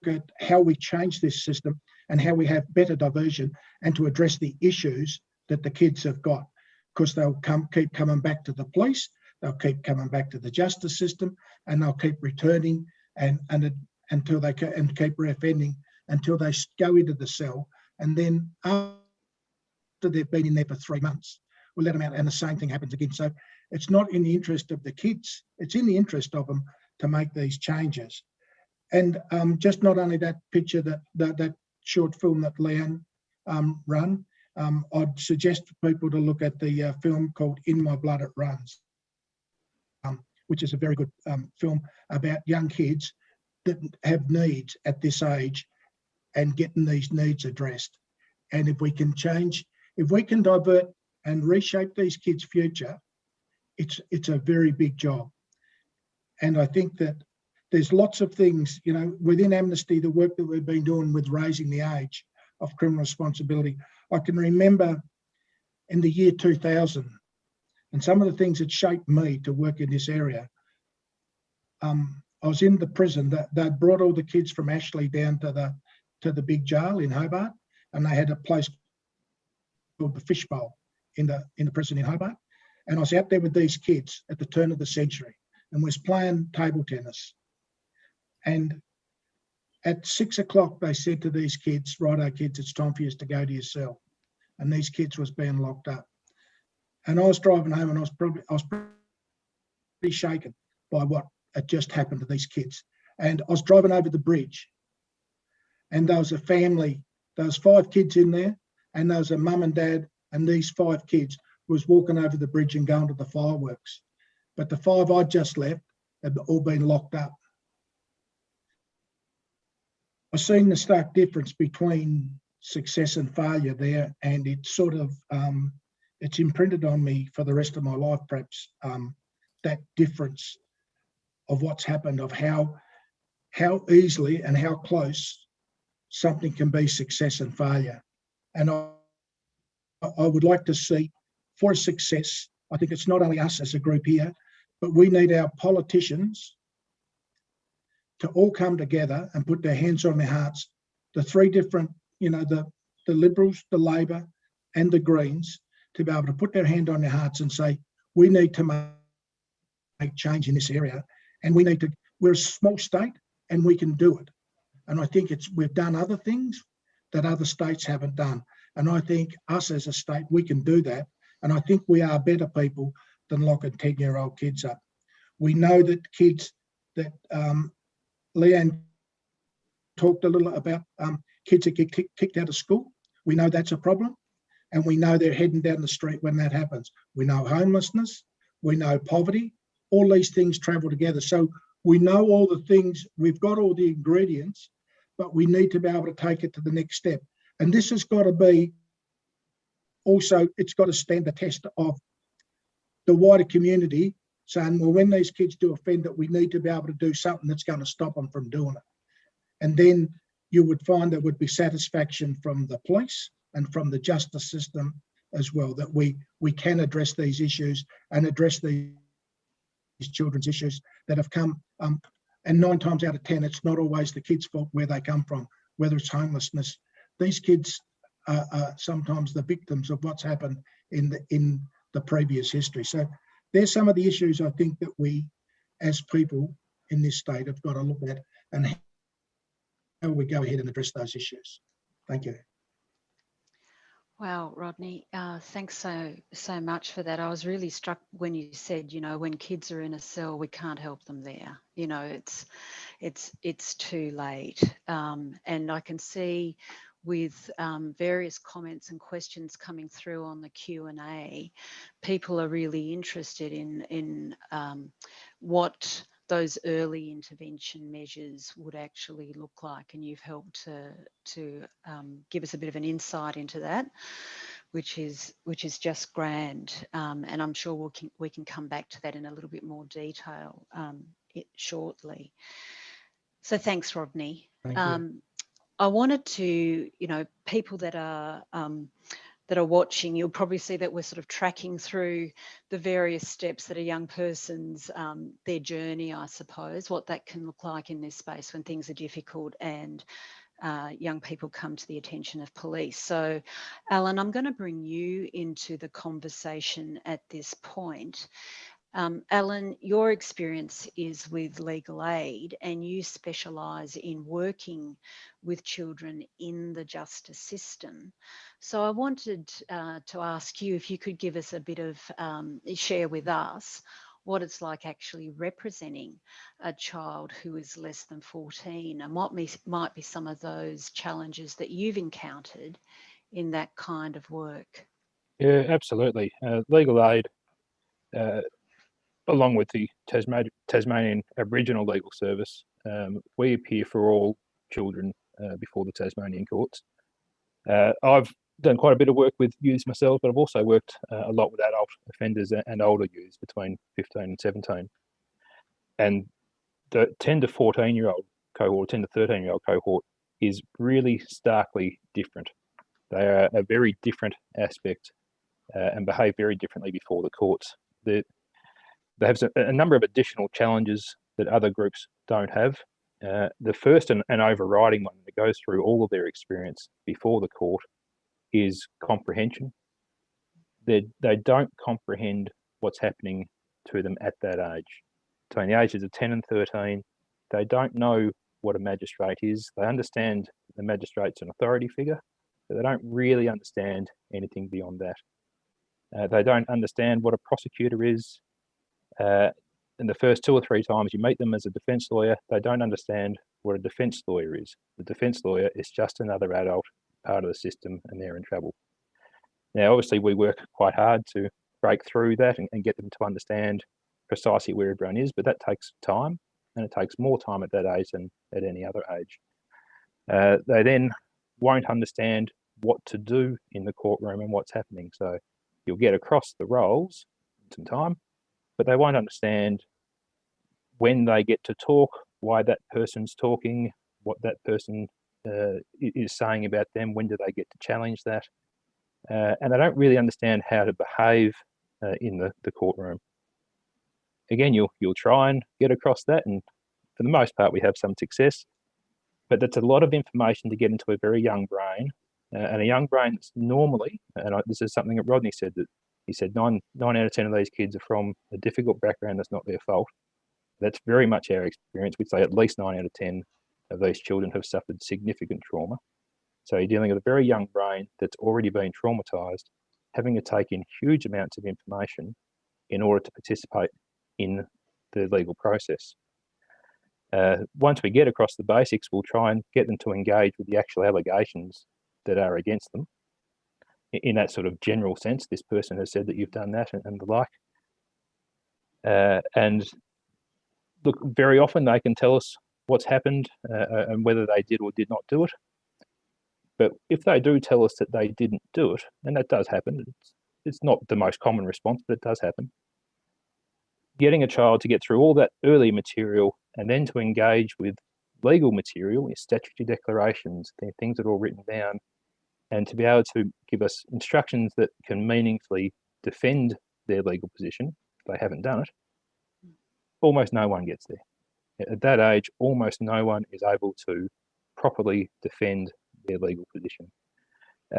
at how we change this system and how we have better diversion and to address the issues that the kids have got, because they'll keep coming back to the police, they'll keep coming back to the justice system, and they'll keep returning until they keep reoffending until they go into the cell. And then after they've been in there for 3 months, we'll let them out and the same thing happens again. So it's not in the interest of the kids, it's in the interest of them to make these changes. And just not only that picture, that short film that Leanne run, I'd suggest for people to look at the film called In My Blood It Runs, which is a very good film about young kids that have needs at this age and getting these needs addressed. And if we can divert and reshape these kids' future, it's a very big job. And I think that there's lots of things, you know, within Amnesty, the work that we've been doing with raising the age of criminal responsibility. I can remember in the year 2000, and some of the things that shaped me to work in this area, I was in the prison. They'd brought all the kids from Ashley down to the big jail in Hobart, and they had a place called the Fishbowl in the prison in Hobart. And I was out there with these kids at the turn of the century and was playing table tennis. And at 6 o'clock, they said to these kids, "Righto, kids, it's time for you to go to your cell." And these kids was being locked up. And I was driving home, and I was pretty shaken by what had just happened to these kids. And I was driving over the bridge, and there was a family. There was 5 kids in there, and there was a mum and dad, and these 5 kids was walking over the bridge and going to the fireworks. But the 5 I'd just left had all been locked up. I've seen the stark difference between success and failure there, and it's sort of, it's imprinted on me for the rest of my life, perhaps, that difference of what's happened, of how easily and how close something can be success and failure. And I would like to see, for success, I think it's not only us as a group here, but we need our politicians to all come together and put their hands on their hearts. The three different, the Liberals, the Labor and the Greens, to be able to put their hand on their hearts and say, we need to make change in this area, and we're a small state and we can do it. And I think we've done other things that other states haven't done. And I think us as a state, we can do that. And I think we are better people than locking 10-year-old kids up. We know that kids that Leanne talked a little about, kids that get kicked out of school. We know that's a problem. And we know they're heading down the street when that happens. We know homelessness, we know poverty, all these things travel together. So we know all the things, we've got all the ingredients, but we need to be able to take it to the next step. And this has got to be also, it's got to stand the test of the wider community saying, well, when these kids do offend, that we need to be able to do something that's going to stop them from doing it. And then you would find there would be satisfaction from the police and from the justice system as well, that we can address these issues and address these children's issues that have come. And 9 times out of 10, it's not always the kids' fault where they come from, whether it's homelessness. These kids are sometimes the victims of what's happened in the previous history. So there's some of the issues I think that we, as people in this state, have got to look at and how we go ahead and address those issues. Thank you. Wow, Rodney, thanks so much for that. I was really struck when you said, when kids are in a cell, we can't help them there. It's too late. And I can see with various comments and questions coming through on the Q&A, people are really interested in what those early intervention measures would actually look like, and you've helped to give us a bit of an insight into that, which is just grand. And I'm sure we can come back to that in a little bit more detail shortly. So thanks, Rodney. Thank you. I wanted to, people that are watching, you'll probably see that we're sort of tracking through the various steps that a young person's, their journey, I suppose, what that can look like in this space when things are difficult and young people come to the attention of police. So, Alan, I'm going to bring you into the conversation at this point. Alan, your experience is with legal aid and you specialise in working with children in the justice system. So I wanted to ask you if you could give us a bit of, share with us what it's like actually representing a child who is less than 14 and what might be some of those challenges that you've encountered in that kind of work. Yeah, absolutely. Legal aid, along with the Tasmanian Aboriginal Legal Service, we appear for all children before the Tasmanian courts. I've done quite a bit of work with youths myself, but I've also worked a lot with adult offenders and older youths between 15 and 17. And the 10 to 14-year-old cohort, 10 to 13-year-old cohort is really starkly different. They are a very different aspect and behave very differently before the courts. They have a number of additional challenges that other groups don't have. The first and overriding one that goes through all of their experience before the court is comprehension. They don't comprehend what's happening to them at that age. Between the ages of 10 and 13, they don't know what a magistrate is. They understand the magistrate's an authority figure, but they don't really understand anything beyond that. They don't understand what a prosecutor is. And the first 2 or 3 times you meet them as a defence lawyer, they don't understand what a defence lawyer is. The defence lawyer is just another adult part of the system and they're in trouble. Now, obviously, we work quite hard to break through that and get them to understand precisely where everyone is, but that takes time, and it takes more time at that age than at any other age. They then won't understand what to do in the courtroom and what's happening. So you'll get across the roles in some time, but they won't understand when they get to talk, why that person's talking, what that person is saying about them, when do they get to challenge that. And they don't really understand how to behave in the courtroom. Again, you'll try and get across that, and for the most part we have some success, but that's a lot of information to get into a very young brain, and a young brain that's normally, and this is something that Rodney said, that he said 9 out of 10 of these kids are from a difficult background that's not their fault. That's very much our experience. We'd say at least 9 out of 10 of these children have suffered significant trauma. So you're dealing with a very young brain that's already been traumatized, having to take in huge amounts of information in order to participate in the legal process. Once we get across the basics, we'll try and get them to engage with the actual allegations that are against them in that sort of general sense. This person has said that you've done that and the like. And look, very often they can tell us what's happened and whether they did or did not do it. But if they do tell us that they didn't do it, and that does happen, it's not the most common response, but it does happen. Getting a child to get through all that early material and then to engage with legal material, statutory declarations, things that are all written down, and to be able to give us instructions that can meaningfully defend their legal position if they haven't done it, almost no one gets there. At that age, almost no one is able to properly defend their legal position.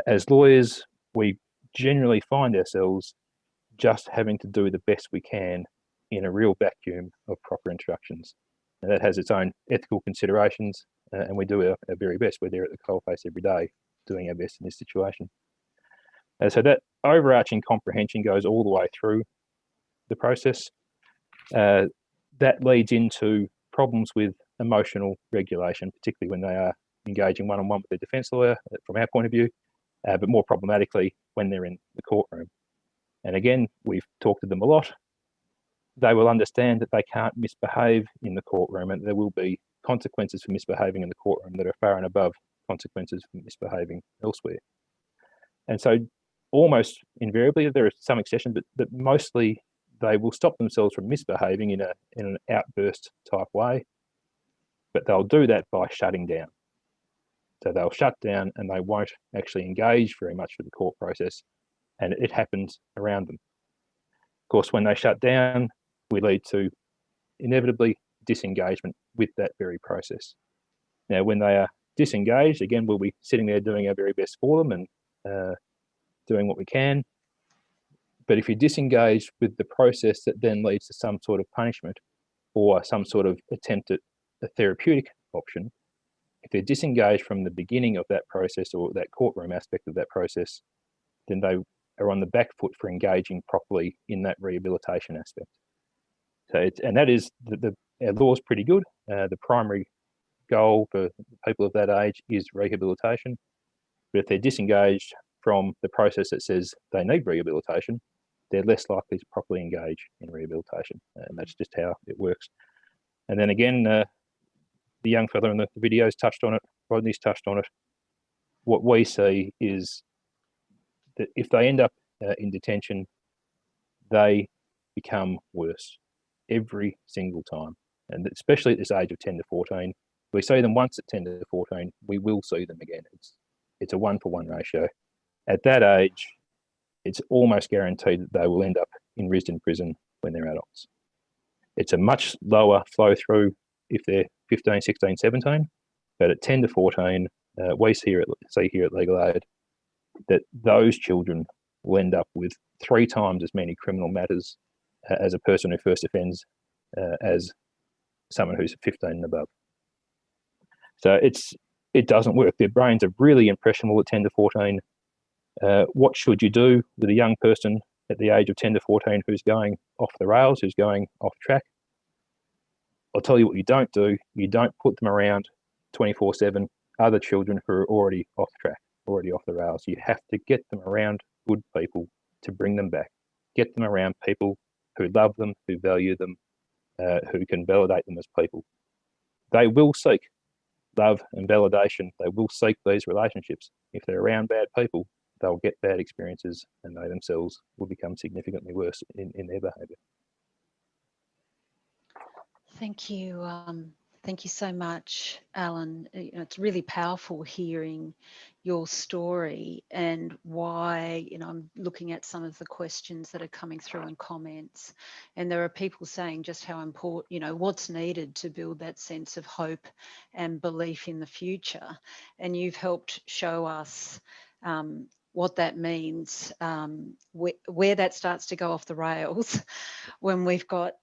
As lawyers, we generally find ourselves just having to do the best we can in a real vacuum of proper instructions. And that has its own ethical considerations, and we do our very best. We're there at the coalface every day doing our best in this situation. So that overarching comprehension goes all the way through the process. That leads into problems with emotional regulation, particularly when they are engaging one-on-one with their defence lawyer, from our point of view, but more problematically when they're in the courtroom. And again, we've talked to them a lot. They will understand that they can't misbehave in the courtroom, and there will be consequences for misbehaving in the courtroom that are far and above consequences for misbehaving elsewhere. And so almost invariably, there are some exceptions, but mostly they will stop themselves from misbehaving in an outburst type way, but they'll do that by shutting down. So they'll shut down and they won't actually engage very much with the court process, and it happens around them. Of course, when they shut down, we lead to inevitably disengagement with that very process. Now, when they are disengaged, again, we'll be sitting there doing our very best for them and doing what we can. But if you're disengaged with the process that then leads to some sort of punishment or some sort of attempt at a therapeutic option, if they're disengaged from the beginning of that process or that courtroom aspect of that process, then they are on the back foot for engaging properly in that rehabilitation aspect. So and that is, our law is pretty good. The primary goal for people of that age is rehabilitation. But if they're disengaged from the process that says they need rehabilitation, they're less likely to properly engage in rehabilitation. And that's just how it works. And then again, the young fellow in the videos touched on it, Rodney's touched on it. What we see is that if they end up in detention, they become worse every single time. And especially at this age of 10 to 14, we see them once at 10 to 14, we will see them again. It's a 1-for-1 ratio. At that age, it's almost guaranteed that they will end up in Risdon prison when they're adults. It's a much lower flow through if they're 15, 16, 17, but at 10 to 14, we see here at Legal Aid that those children will end up with 3 times as many criminal matters as a person who first offends as someone who's 15 and above. So it doesn't work. Their brains are really impressionable at 10 to 14. What should you do with a young person at the age of 10 to 14 who's going off the rails, who's going off track? I'll tell you what you don't do. You don't put them around 24/7 other children who are already off track, already off the rails. You have to get them around good people to bring them back. Get them around people who love them, who value them, who can validate them as people. They will seek love and validation. They will seek these relationships. If they're around bad people, they'll get bad experiences and they themselves will become significantly worse in their behaviour. Thank you. Thank you so much, Alan. It's really powerful hearing your story and why, I'm looking at some of the questions that are coming through in comments, and there are people saying just how important, what's needed to build that sense of hope and belief in the future. And you've helped show us what that means, where that starts to go off the rails when we've got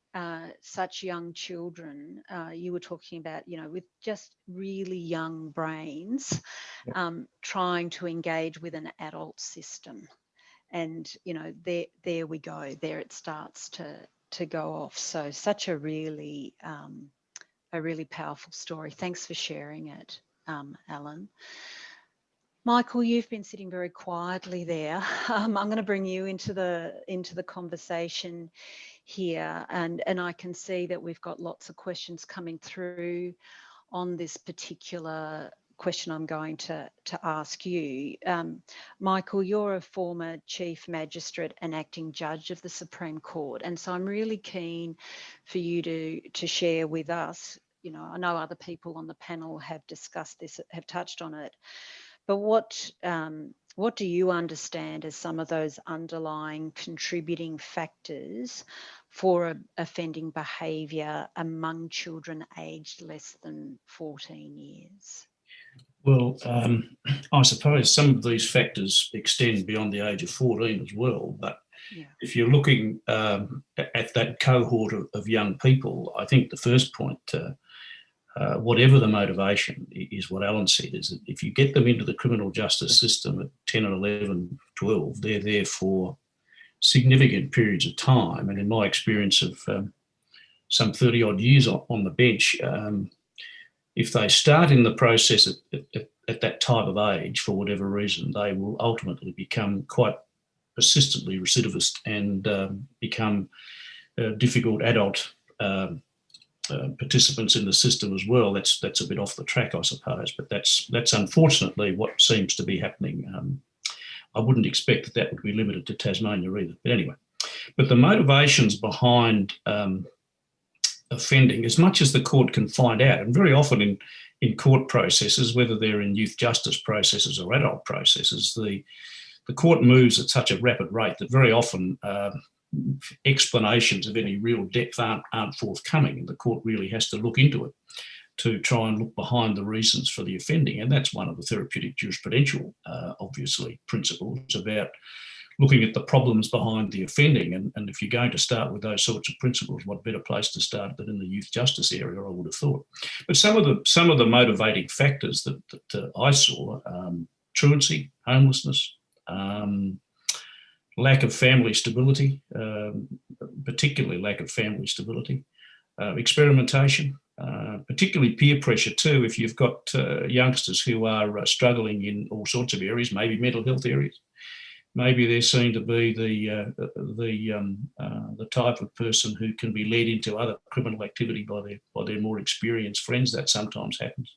such young children. You were talking about, with just really young brains, trying to engage with an adult system. And, there we go, there it starts to go off. So such a really powerful story. Thanks for sharing it, Alan. Michael, you've been sitting very quietly there. I'm going to bring you into the conversation here, and I can see that we've got lots of questions coming through on this particular question I'm going to ask you. Michael, you're a former Chief Magistrate and Acting Judge of the Supreme Court, and so I'm really keen for you to share with us. I know other people on the panel have discussed this, have touched on it, but what do you understand as some of those underlying contributing factors for offending behaviour among children aged less than 14 years? Well, I suppose some of these factors extend beyond the age of 14 as well, but if you're looking at that cohort of young people, I think the first point, whatever the motivation, is what Alan said, is that if you get them into the criminal justice system at 10 and 11, 12, they're there for significant periods of time. And in my experience of some 30 odd years on the bench, if they start in the process at that type of age, for whatever reason, they will ultimately become quite persistently recidivist and become difficult adult participants in the system as well. That's a bit off the track, I suppose, but that's unfortunately what seems to be happening. I wouldn't expect that would be limited to Tasmania either. But anyway, but the motivations behind offending, as much as the court can find out, and very often in court processes, whether they're in youth justice processes or adult processes, the court moves at such a rapid rate that very often explanations of any real depth aren't forthcoming, and the court really has to look into it to try and look behind the reasons for the offending. And that's one of the therapeutic jurisprudential, obviously, principles about looking at the problems behind the offending. And if you're going to start with those sorts of principles, what better place to start than in the youth justice area, I would have thought. But some of the motivating factors that I saw, truancy, homelessness, lack of family stability, particularly lack of family stability, experimentation, particularly peer pressure too. If you've got youngsters who are struggling in all sorts of areas, maybe mental health areas, maybe they're seen to be the type of person who can be led into other criminal activity by their more experienced friends. That sometimes happens.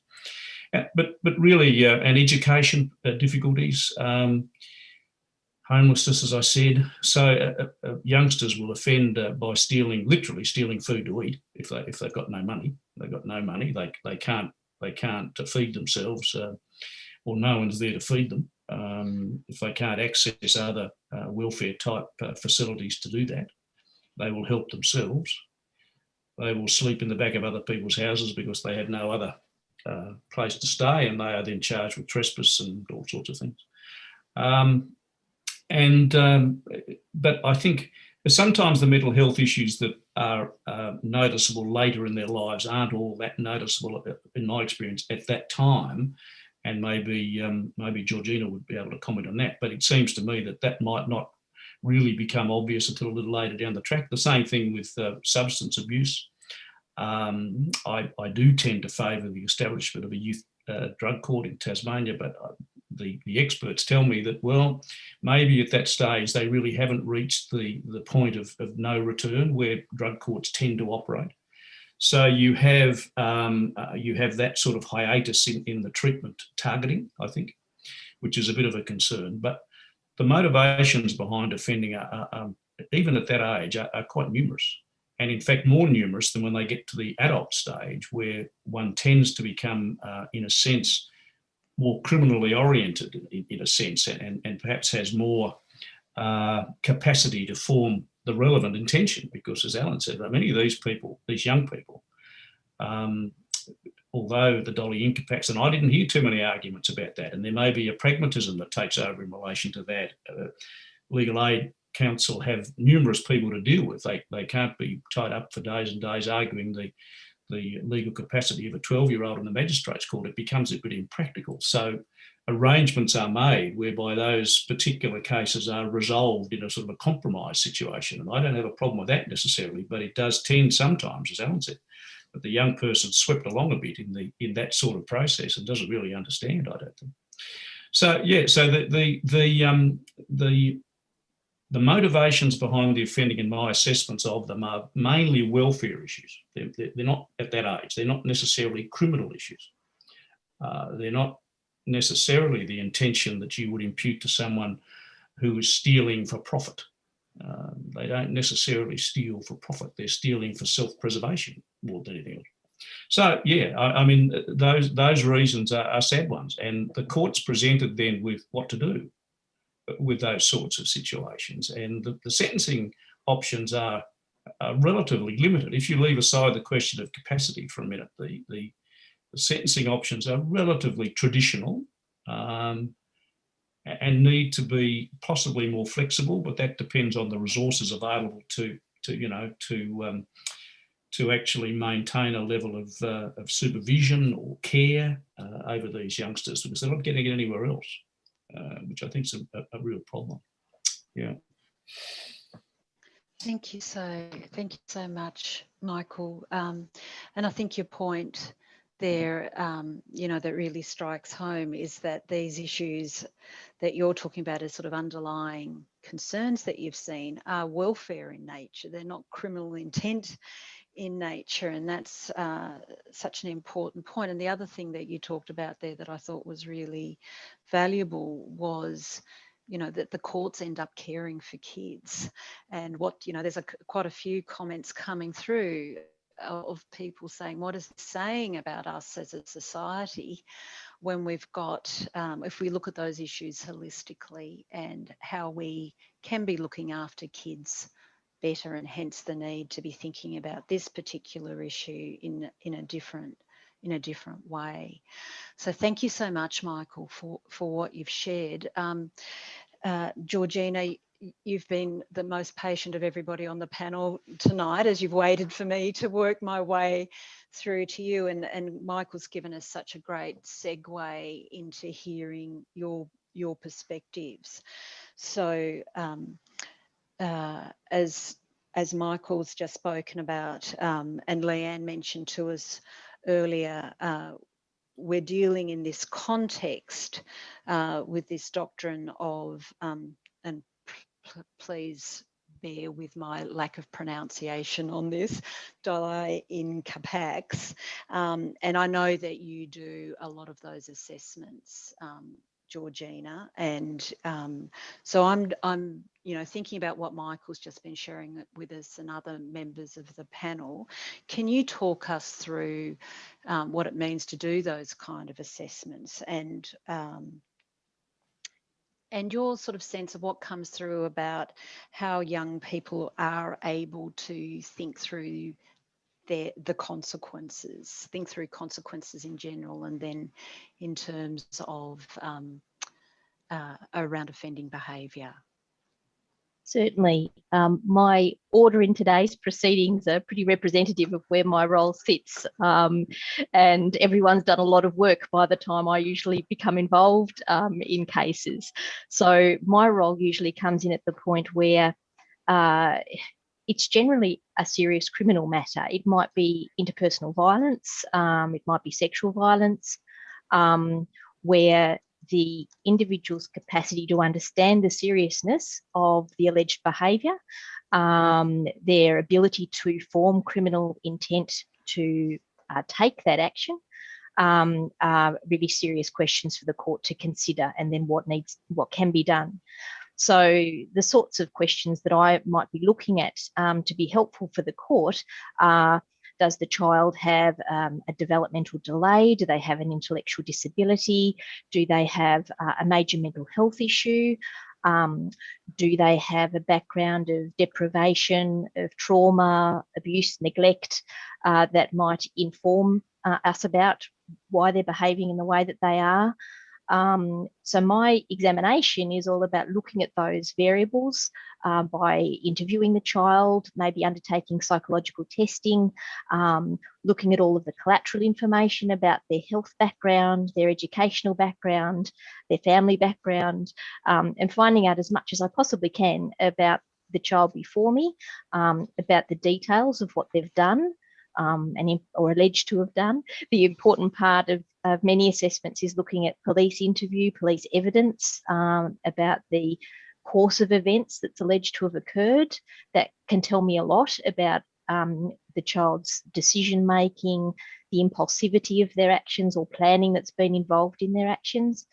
But really, and education difficulties. Homelessness, as I said. So youngsters will offend by literally stealing food to eat if they've got no money. They've got no money. They can't feed themselves, or no one's there to feed them. If they can't access other welfare type facilities to do that, they will help themselves. They will sleep in the back of other people's houses because they had no other place to stay, and they are then charged with trespass and all sorts of things. But I think sometimes the mental health issues that are noticeable later in their lives aren't all that noticeable, in my experience, at that time. And maybe Georgina would be able to comment on that. But it seems to me that might not really become obvious until a little later down the track. The same thing with substance abuse. I do tend to favour the establishment of a youth drug court in Tasmania, but the experts tell me that, well, maybe at that stage they really haven't reached the point of no return where drug courts tend to operate. So you have that sort of hiatus in the treatment targeting, I think, which is a bit of a concern. But the motivations behind offending are even at that age are quite numerous. and in fact more numerous than when they get to the adult stage, where one tends to become, in a sense, more criminally oriented in a sense, and perhaps has more capacity to form the relevant intention, because as Alan said, many of these people, these young people, although the Dolly Incapax, and I didn't hear too many arguments about that, and there may be a pragmatism that takes over in relation to that. Legal Aid Council have numerous people to deal with. They can't be tied up for days and days arguing the legal capacity of a 12-year-old in the magistrates court. It becomes a bit impractical. So arrangements are made whereby those particular cases are resolved in a sort of a compromise situation. And I don't have a problem with that necessarily, but it does tend sometimes, as Alan said, that the young person's swept along a bit in that sort of process and doesn't really understand, I don't think. So yeah, so the motivations behind the offending, in my assessments of them, are mainly welfare issues. They're not at that age. They're not necessarily criminal issues. They're not necessarily the intention that you would impute to someone who is stealing for profit. They don't necessarily steal for profit. They're stealing for self-preservation more than anything else. So yeah, I mean, those reasons are sad ones, and the court's presented then with what to do with those sorts of situations, and the sentencing options are relatively limited. If you leave aside the question of capacity for a minute, the sentencing options are relatively traditional and need to be possibly more flexible, but that depends on the resources available to actually maintain a level of supervision or care over these youngsters, because they're not getting it anywhere else. Which I think is a real problem. Yeah. Thank you so much, Michael. And I think your point there, that really strikes home is that these issues that you're talking about as sort of underlying concerns that you've seen are welfare in nature. They're not criminal intent in nature, and that's such an important point. And the other thing that you talked about there that I thought was really valuable was, that the courts end up caring for kids. And there's quite a few comments coming through of people saying, what is this saying about us as a society when we've got, if we look at those issues holistically and how we can be looking after kids better, and hence the need to be thinking about this particular issue in a different way. So thank you so much, Michael, for what you've shared. Georgina, you've been the most patient of everybody on the panel tonight, as you've waited for me to work my way through to you, and Michael's given us such a great segue into hearing your perspectives. So as Michael's just spoken about, and Leanne mentioned to us earlier, we're dealing in this context with this doctrine of, and please bear with my lack of pronunciation on this, Dolly Incapax, and I know that you do a lot of those assessments, Georgina, and so I'm thinking about what Michael's just been sharing with us and other members of the panel. Can you talk us through what it means to do those kind of assessments, and your sort of sense of what comes through about how young people are able to think through the consequences, think through consequences in general, and then in terms of around offending behaviour? Certainly. My order in today's proceedings are pretty representative of where my role sits, and everyone's done a lot of work by the time I usually become involved in cases. So my role usually comes in at the point where it's generally a serious criminal matter. It might be interpersonal violence, it might be sexual violence, where the individual's capacity to understand the seriousness of the alleged behaviour, their ability to form criminal intent to take that action, are really serious questions for the court to consider, and then what can be done. So the sorts of questions that I might be looking at to be helpful for the court are, does the child have a developmental delay? Do they have an intellectual disability? Do they have a major mental health issue? Do they have a background of deprivation, of trauma, abuse, neglect that might inform us about why they're behaving in the way that they are? So my examination is all about looking at those variables by interviewing the child, maybe undertaking psychological testing, looking at all of the collateral information about their health background, their educational background, their family background, and finding out as much as I possibly can about the child before me, about the details of what they've done, or alleged to have done. The important part of many assessments is looking at police interview, police evidence about the course of events that's alleged to have occurred. That can tell me a lot about the child's decision making, the impulsivity of their actions or planning that's been involved in their actions.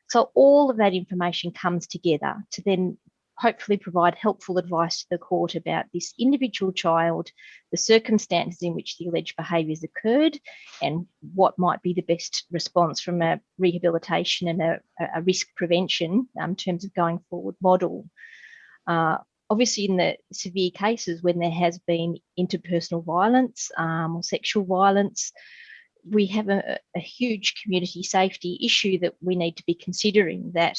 So all of that information comes together to then hopefully provide helpful advice to the court about this individual child, the circumstances in which the alleged behaviours occurred, and what might be the best response from a rehabilitation and a risk prevention in terms of going forward model. Obviously, in the severe cases when there has been interpersonal violence or sexual violence, we have a huge community safety issue that we need to be considering, that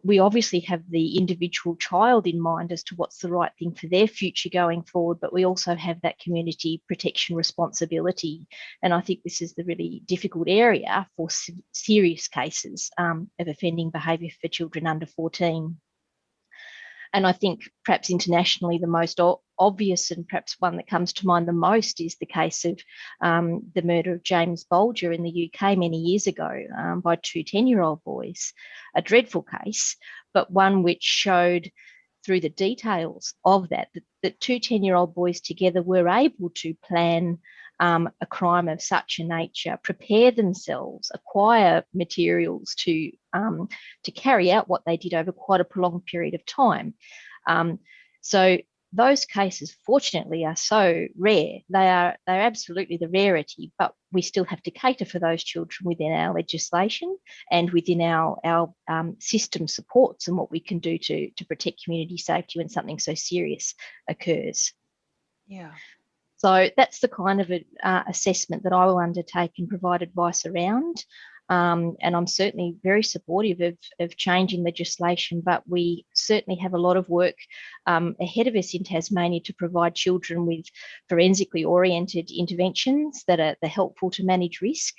we obviously have the individual child in mind as to what's the right thing for their future going forward, but we also have that community protection responsibility. And I think this is the really difficult area for serious cases of offending behaviour for children under 14. And I think perhaps internationally the most obvious and perhaps one that comes to mind the most is the case of the murder of James Bolger in the UK many years ago by two 10-year-old boys. A dreadful case, but one which showed through the details of that two 10-year-old boys together were able to plan a crime of such a nature, prepare themselves, acquire materials to carry out what they did over quite a prolonged period of time. So those cases, fortunately, are so rare. They're absolutely the rarity, but we still have to cater for those children within our legislation and within our system supports and what we can do to protect community safety when something so serious occurs. Yeah. So that's the kind of assessment that I will undertake and provide advice around. And I'm certainly very supportive of changing legislation, but we certainly have a lot of work ahead of us in Tasmania to provide children with forensically oriented interventions that are helpful to manage risk.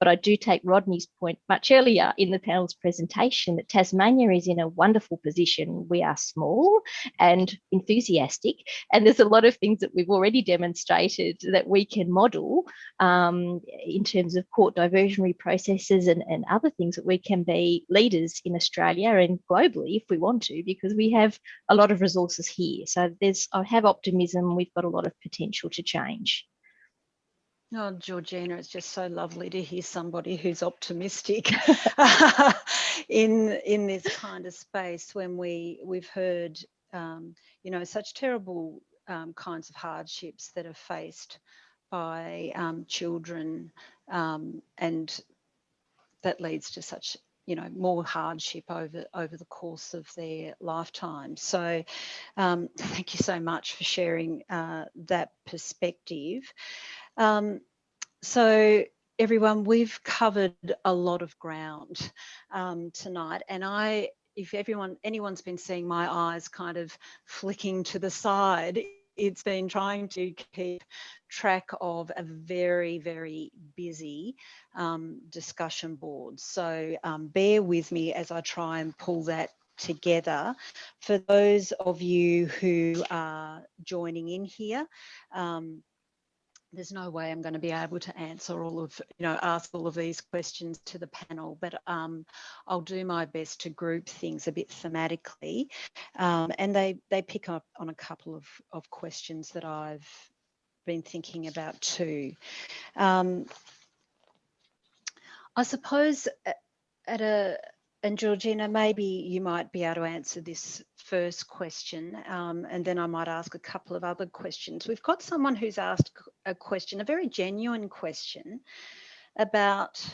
But I do take Rodney's point much earlier in the panel's presentation that Tasmania is in a wonderful position. We are small and enthusiastic, and there's a lot of things that we've already demonstrated that we can model in terms of court diversionary processes and other things that we can be leaders in Australia and globally if we want to, because we have a lot of resources here. So I have optimism. We've got a lot of potential to change. Oh, Georgina, it's just so lovely to hear somebody who's optimistic in this kind of space when we've heard, such terrible kinds of hardships that are faced by children, and that leads to such, more hardship over the course of their lifetime. So thank you so much for sharing that perspective. So everyone, we've covered a lot of ground tonight, and if anyone's been seeing my eyes kind of flicking to the side, it's been trying to keep track of a very, very busy discussion board. So bear with me as I try and pull that together. For those of you who are joining in here, there's no way I'm going to be able to answer ask all of these questions to the panel, but I'll do my best to group things a bit thematically. And they pick up on a couple of questions that I've been thinking about too. I suppose and Georgina, maybe you might be able to answer this first question, and then I might ask a couple of other questions. We've got someone who's asked a question, a very genuine question, about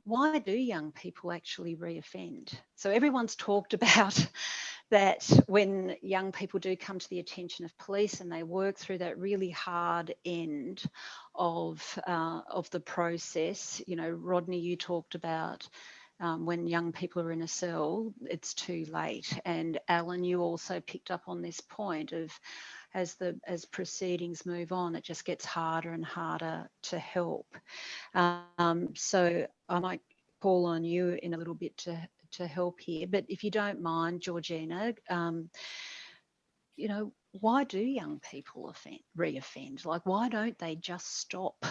why do young people actually reoffend? So everyone's talked about that when young people do come to the attention of police and they work through that really hard end of the process. You know, Rodney, you talked about when young people are in a cell, it's too late. And Alan, you also picked up on this point of as proceedings move on, it just gets harder and harder to help. So I might call on you in a little bit to help here. But if you don't mind, Georgina, you know, why do young people reoffend? Like, why don't they just stop?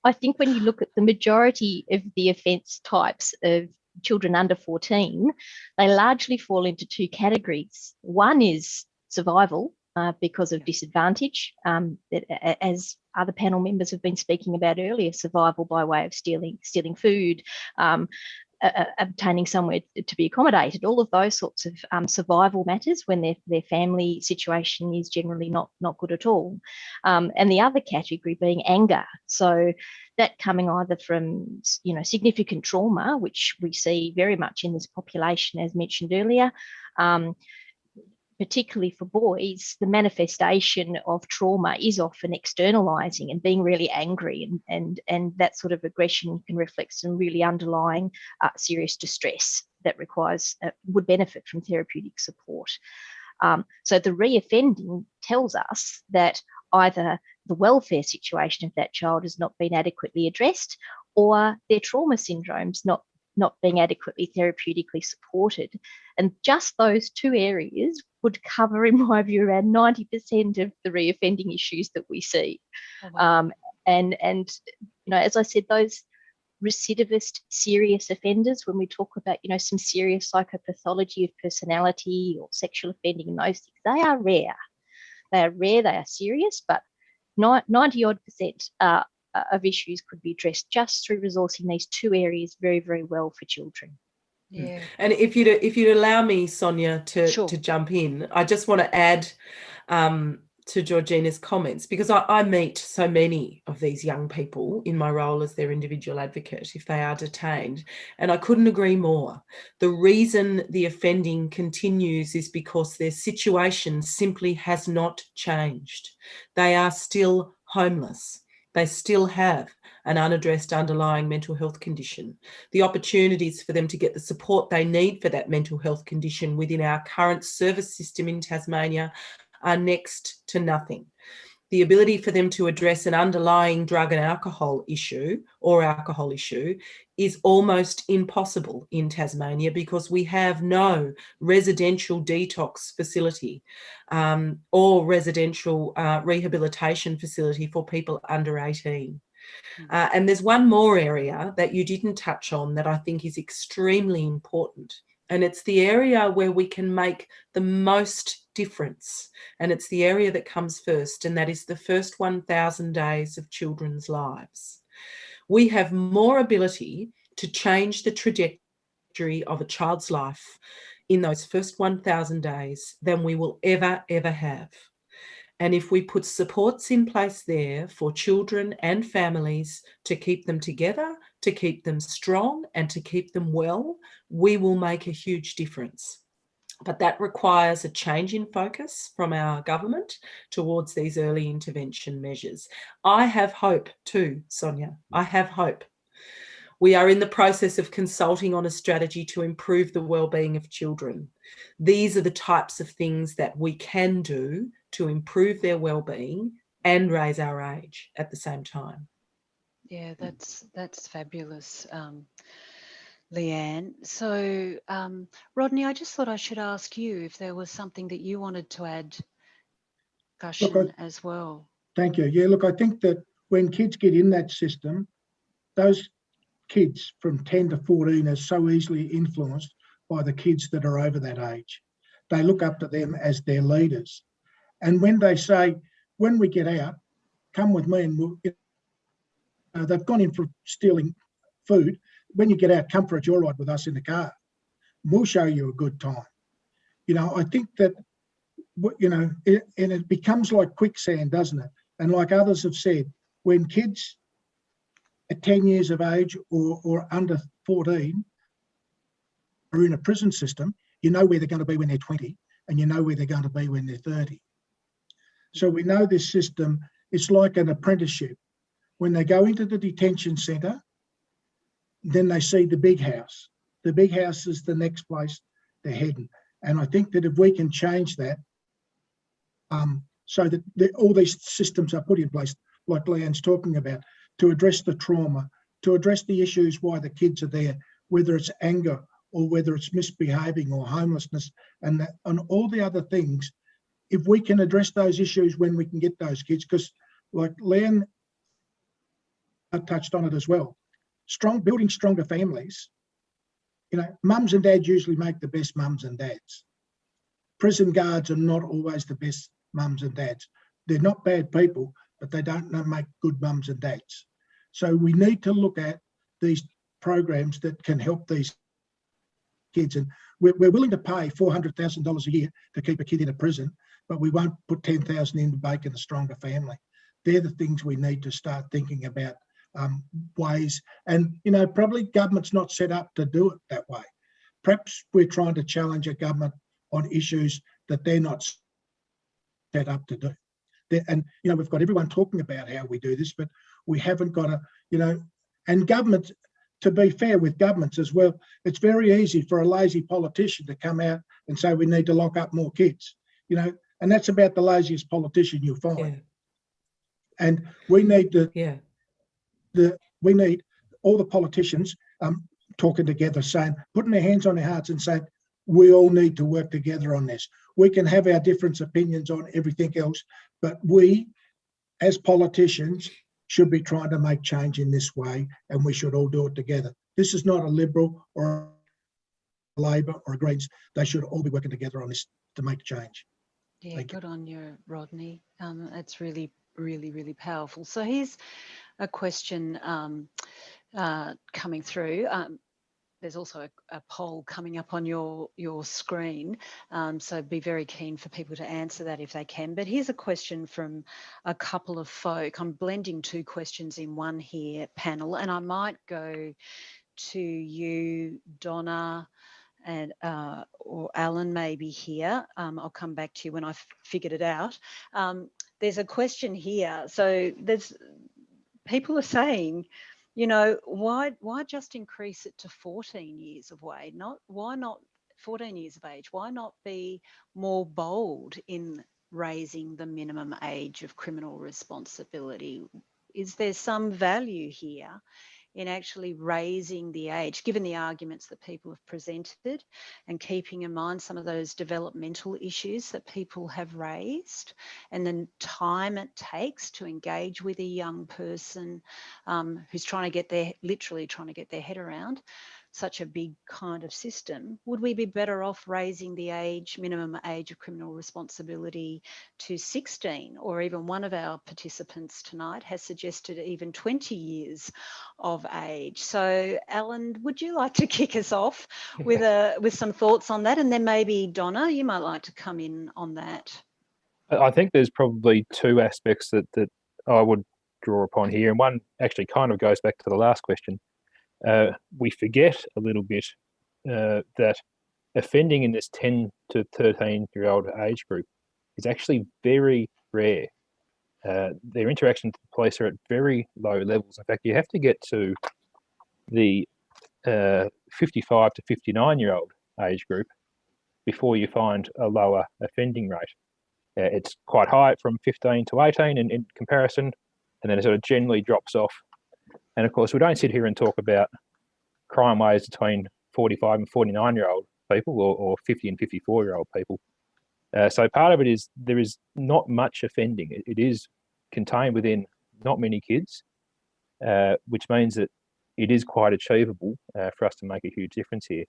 I think when you look at the majority of the offence types of children under 14, they largely fall into two categories. One is survival because of disadvantage, as other panel members have been speaking about earlier, survival by way of stealing food, obtaining somewhere to be accommodated, all of those sorts of survival matters when their family situation is generally not good at all. And the other category being anger. So that coming either from, you know, significant trauma, which we see very much in this population, as mentioned earlier, particularly for boys, the manifestation of trauma is often externalizing and being really angry, and that sort of aggression can reflect some really underlying serious distress that would benefit from therapeutic support. So the reoffending tells us that either the welfare situation of that child has not been adequately addressed, or their trauma syndrome's not being adequately therapeutically supported. And just those two areas would cover, in my view, around 90% of the reoffending issues that we see. Oh, wow. And you know, as I said, those recidivist serious offenders, when we talk about, you know, some serious psychopathology of personality or sexual offending and those things, they are rare. They are serious, but 90-odd% of issues could be addressed just through resourcing these two areas very, very well for children. Yeah. And if you'd allow me, Sonia, Sure. to jump in, I just want to add to Georgina's comments, because I meet so many of these young people in my role as their individual advocate if they are detained, and I couldn't agree more. The reason the offending continues is because their situation simply has not changed. They are still homeless. They still have an unaddressed underlying mental health condition. The opportunities for them to get the support they need for that mental health condition within our current service system in Tasmania are next to nothing. The ability for them to address an underlying drug and alcohol issue is almost impossible in Tasmania, because we have no residential detox facility or residential rehabilitation facility for people under 18. And there's one more area that you didn't touch on that I think is extremely important. And it's the area where we can make the most difference. And it's the area that comes first, and that is the first 1,000 days of children's lives. We have more ability to change the trajectory of a child's life in those first 1,000 days than we will ever have. And if we put supports in place there for children and families to keep them together, to keep them strong, and to keep them well, we will make a huge difference. But that requires a change in focus from our government towards these early intervention measures. I have hope too, Sonia. I have hope. We are in the process of consulting on a strategy to improve the well-being of children. These are the types of things that we can do to improve their well-being and raise our age at the same time. Yeah, that's fabulous, Leanne. So, Rodney, I just thought I should ask you if there was something that you wanted to add discussion as well. Thank you. Yeah, look, I think that when kids get in that system, those kids from 10 to 14 are so easily influenced by the kids that are over that age. They look up to them as their leaders. And when they say, when we get out, come with me, and they've gone in for stealing food, when you get out, come for a joyride with us in the car. We'll show you a good time. You know, I think that, you know, and it becomes like quicksand, doesn't it? And like others have said, when kids at 10 years of age or under 14 are in a prison system, you know where they're going to be when they're 20, and you know where they're going to be when they're 30. So we know this system, it's like an apprenticeship. When they go into the detention centre, then they see the big house. The big house is the next place they're heading. And I think that if we can change that, so that all these systems are put in place, like Leanne's talking about, to address the trauma, to address the issues why the kids are there, whether it's anger or whether it's misbehaving or homelessness and all the other things. If we can address those issues when we can get those kids, because like Leanne touched on it as well, building stronger families. You know, mums and dads usually make the best mums and dads. Prison guards are not always the best mums and dads. They're not bad people, but they don't make good mums and dads. So we need to look at these programs that can help these kids. And we're willing to pay $400,000 a year to keep a kid in a prison, but we won't put $10,000 in to make it a stronger family. They're the things we need to start thinking about, ways. And, you know, probably government's not set up to do it that way. Perhaps we're trying to challenge a government on issues that they're not set up to do. And, you know, we've got everyone talking about how we do this, but we haven't got a, you know, and government, to be fair with governments as well, it's very easy for a lazy politician to come out and say we need to lock up more kids, you know, and that's about the laziest politician you'll find. Yeah. And we need we need all the politicians talking together, saying, putting their hands on their hearts and saying, we all need to work together on this. We can have our different opinions on everything else, but we, as politicians, should be trying to make change in this way, and we should all do it together. This is not a Liberal or a Labor or a Greens. They should all be working together on this to make change. Yeah, good on you, Rodney. It's really, really, really powerful. So here's a question coming through. There's also a poll coming up on your screen, so be very keen for people to answer that if they can. But here's a question from a couple of folk. I'm blending two questions in one here, panel, and I might go to you, Donna, and or Alan maybe here. I'll come back to you when I've figured it out. There's a question here. So there's people are saying, you know, why just increase it to 14 years of age? Why not 14 years of age? Why not be more bold in raising the minimum age of criminal responsibility? Is there some value here in actually raising the age, given the arguments that people have presented and keeping in mind some of those developmental issues that people have raised and the time it takes to engage with a young person who's literally trying to get their head around such a big kind of system? Would we be better off raising the minimum age of criminal responsibility to 16? Or even one of our participants tonight has suggested even 20 years of age. So Alan, would you like to kick us off with some thoughts on that? And then maybe Donna, you might like to come in on that. I think there's probably two aspects that I would draw upon here. And one actually kind of goes back to the last question. We forget a little bit that offending in this 10 to 13-year-old age group is actually very rare. Their interactions with the police are at very low levels. In fact, you have to get to the 55 to 59-year-old age group before you find a lower offending rate. It's quite high from 15 to 18 in comparison, and then it sort of generally drops off. And of course, we don't sit here and talk about crime waves between 45 and 49-year-old people or 50 and 54-year-old people. So part of it is there is not much offending. It is contained within not many kids, which means that it is quite achievable for us to make a huge difference here.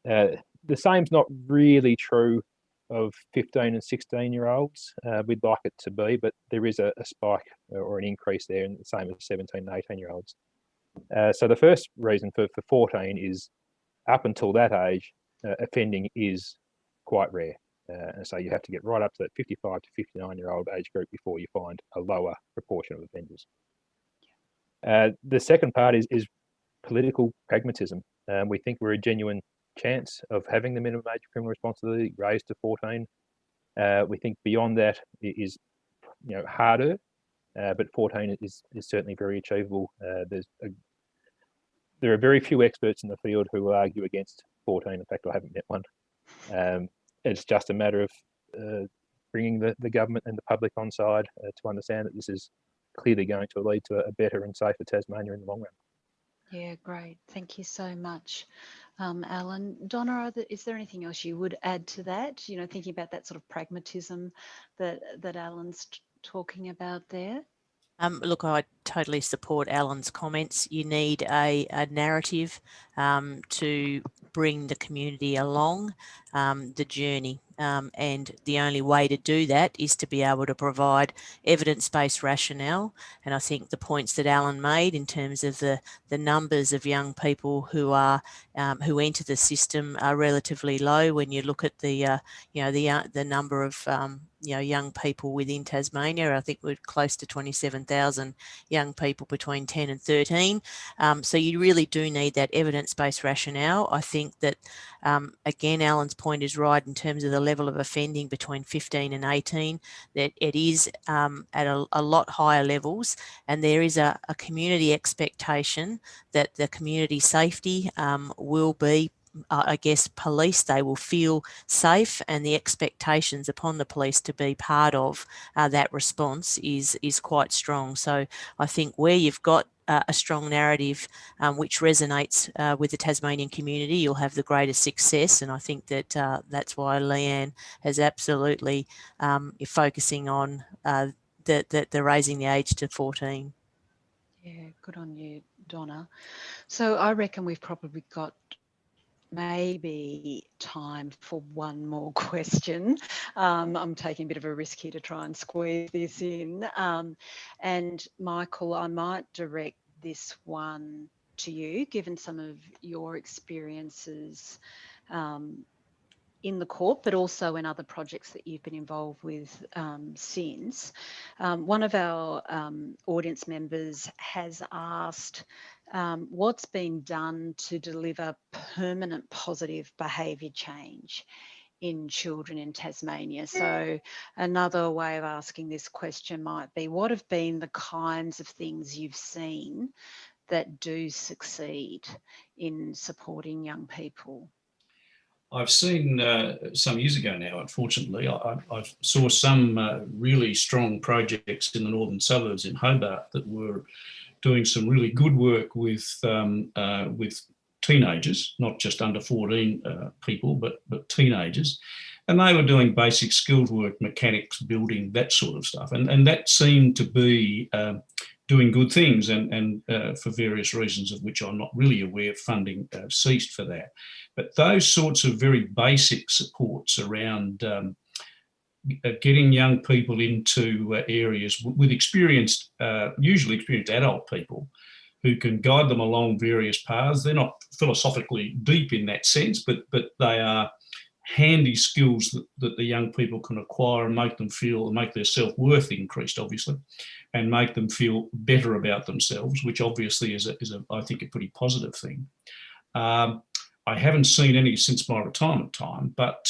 The same's not really true of 15 and 16-year-olds. We'd like it to be, but there is a spike or an increase there, and the same as 17 and 18-year-olds. So the first reason for 14 is up until that age, offending is quite rare. And so you have to get right up to that 55 to 59-year-old age group before you find a lower proportion of offenders. The second part is political pragmatism. We think we're a genuine chance of having the minimum age of criminal responsibility raised to 14. We think beyond that is harder, but 14 is certainly very achievable. There are very few experts in the field who will argue against 14. In fact, I haven't met one. It's just a matter of bringing the government and the public on side to understand that this is clearly going to lead to a better and safer Tasmania in the long run. Yeah, great. Thank you so much, Alan. Donna, is there anything else you would add to that? Thinking about that sort of pragmatism that Alan's talking about there. Look, I totally support Alan's comments. You need a narrative to bring the community along the journey. And the only way to do that is to be able to provide evidence-based rationale. And I think the points that Alan made in terms of the numbers of young people who enter the system are relatively low when you look at the number of young people within Tasmania. I think we're close to 27,000 young people between 10 and 13. So you really do need that evidence-based rationale. I think that, again, Alan's point is right in terms of the level of offending between 15 and 18, that it is at a lot higher levels, and there is a community expectation that the community safety will be police. They will feel safe, and the expectations upon the police to be part of that response is quite strong. So I think where you've got a strong narrative which resonates with the Tasmanian community, you'll have the greatest success. And I think that that's why Leanne has absolutely focusing on the raising the age to 14. Yeah, good on you, Donna. So I reckon we've probably got maybe time for one more question. I'm taking a bit of a risk here to try and squeeze this in. And Michael, I might direct this one to you, given some of your experiences in the court, but also in other projects that you've been involved with since. One of our audience members has asked what's been done to deliver permanent positive behaviour change in children in Tasmania. So another way of asking this question might be, what have been the kinds of things you've seen that do succeed in supporting young people? I've seen some years ago now, unfortunately, I saw some really strong projects in the northern suburbs in Hobart that were doing some really good work with teenagers, not just under 14 people, but teenagers. And they were doing basic skilled work, mechanics, building, that sort of stuff. And that seemed to be doing good things, and for various reasons of which I'm not really aware, funding ceased for that. But those sorts of very basic supports around getting young people into areas with experienced, usually experienced adult people who can guide them along various paths. They're not philosophically deep in that sense, but they are handy skills that the young people can acquire and make them feel, make their self-worth increased, obviously, and make them feel better about themselves, which obviously is I think, a pretty positive thing. I haven't seen any since my retirement time, but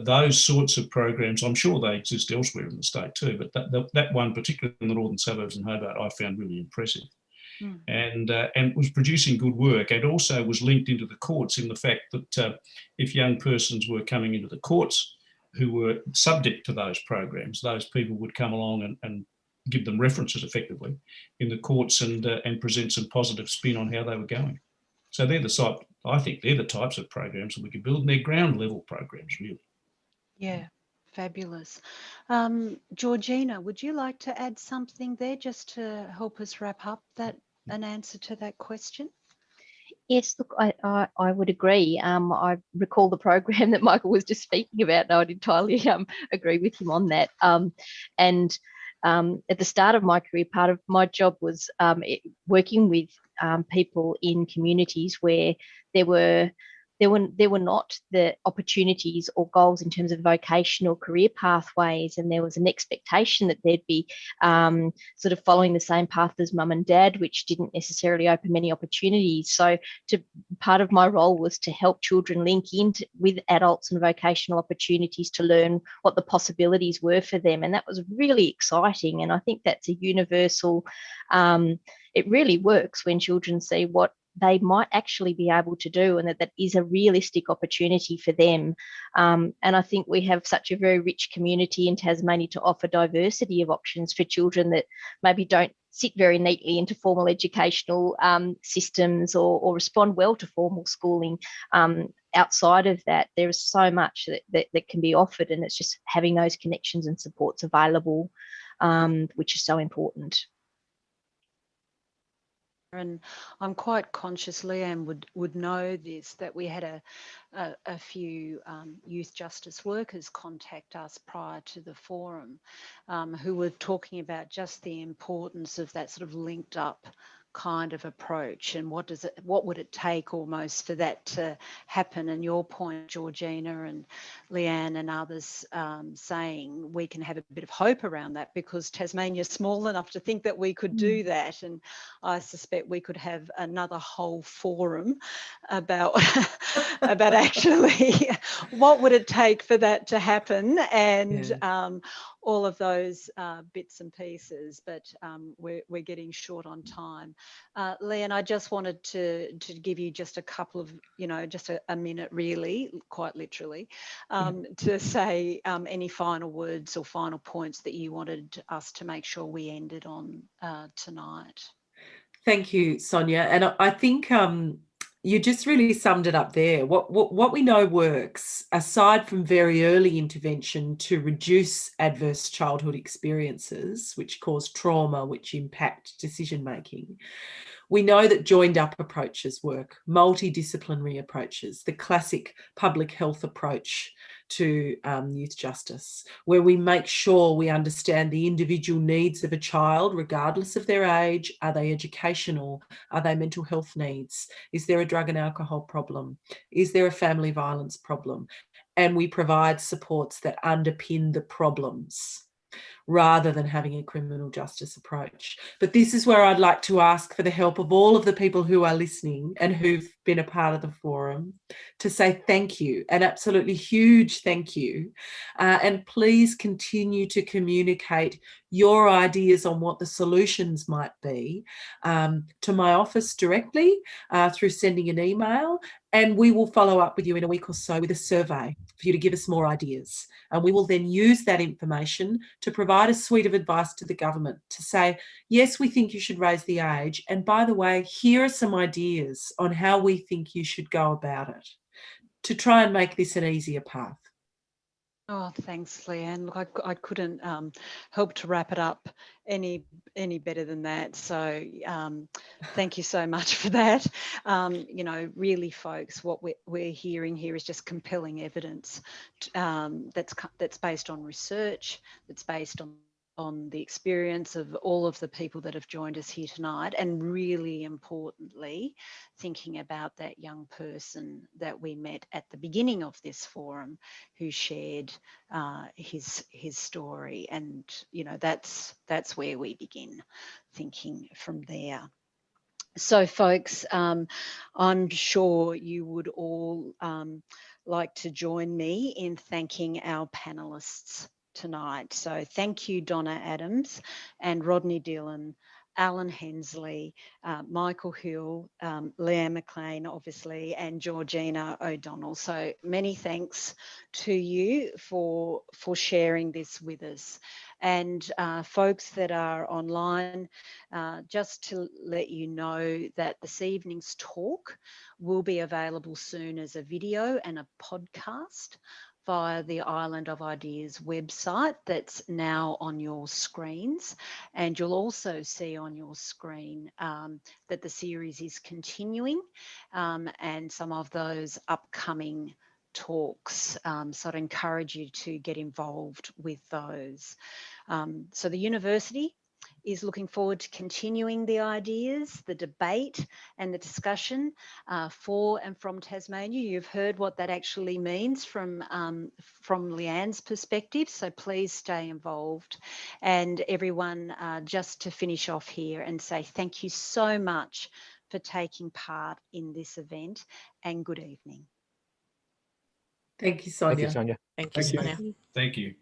those sorts of programs, I'm sure they exist elsewhere in the state too, but that one, particularly in the northern suburbs in Hobart, I found really impressive. And was producing good work, and also was linked into the courts in the fact that if young persons were coming into the courts who were subject to those programs, those people would come along and give them references effectively in the courts and present some positive spin on how they were going. So they're I think they're the types of programs that we could build, and they're ground level programs, really. Yeah, fabulous. Georgina, would you like to add something there just to help us wrap up an answer to that question? Yes, look, I would agree. I recall the program that Michael was just speaking about, and I would entirely agree with him on that. And at the start of my career, part of my job was working with people in communities where there were not the opportunities or goals in terms of vocational career pathways, and there was an expectation that they'd be sort of following the same path as mum and dad, which didn't necessarily open many opportunities. So part of my role was to help children link in with adults and vocational opportunities to learn what the possibilities were for them, and that was really exciting. And I think that's a universal, it really works when children see what they might actually be able to do, and that is a realistic opportunity for them. And I think we have such a very rich community in Tasmania to offer diversity of options for children that maybe don't sit very neatly into formal educational systems or respond well to formal schooling. Outside of that, there is so much that can be offered, and it's just having those connections and supports available, which is so important. And I'm quite conscious, Leanne would know this, that we had a few youth justice workers contact us prior to the forum, who were talking about just the importance of that sort of linked up kind of approach, and what would it take almost for that to happen. And your point, Georgina and Leanne and others, saying we can have a bit of hope around that, because Tasmania's small enough to think that we could do that. And I suspect we could have another whole forum about about actually what would it take for that to happen, and all of those bits and pieces. But we're getting short on time. Leanne, I just wanted to give you just a couple of, just a minute, really, quite literally, to say any final words or final points that you wanted us to make sure we ended on tonight. Thank you, Sonia. And I think you just really summed it up there. What we know works, aside from very early intervention to reduce adverse childhood experiences, which cause trauma, which impact decision making, we know that joined up approaches work, multidisciplinary approaches, the classic public health approach to youth justice, where we make sure we understand the individual needs of a child, regardless of their age. Are they educational? Are they mental health needs? Is there a drug and alcohol problem? Is there a family violence problem? And we provide supports that underpin the problems, rather than having a criminal justice approach. But this is where I'd like to ask for the help of all of the people who are listening and who've been a part of the forum to say thank you, an absolutely huge thank you. And please continue to communicate your ideas on what the solutions might be to my office directly through sending an email. And we will follow up with you in a week or so with a survey for you to give us more ideas. And we will then use that information to provide a suite of advice to the government to say, yes, we think you should raise the age. And by the way, here are some ideas on how we think you should go about it to try and make this an easier path. Oh, thanks, Leanne. Look, I couldn't help to wrap it up any better than that. So thank you so much for that. Really, folks, what we're hearing here is just compelling evidence that's based on research, that's based on the experience of all of the people that have joined us here tonight, and really importantly, thinking about that young person that we met at the beginning of this forum who shared his story. And that's where we begin thinking from there. So folks, I'm sure you would all like to join me in thanking our panelists tonight. So thank you, Donna Adams and Rodney Dillon, Alan Hensley, Michael Hill, Leanne McLean, obviously, and Georgina ODonnell. So many thanks to you for sharing this with us. And folks that are online, just to let you know that this evening's talk will be available soon as a video and a podcast via the Island of Ideas website that's now on your screens. And you'll also see on your screen that the series is continuing, and some of those upcoming talks. So I'd encourage you to get involved with those. So the university is looking forward to continuing the ideas, the debate and the discussion for and from Tasmania. You've heard what that actually means from Leanne's perspective, so please stay involved. And everyone, just to finish off here and say thank you so much for taking part in this event, and good evening. Thank you, Thank you, Sonia. Sonia. Thank you, Thank you. Sonia. Thank you.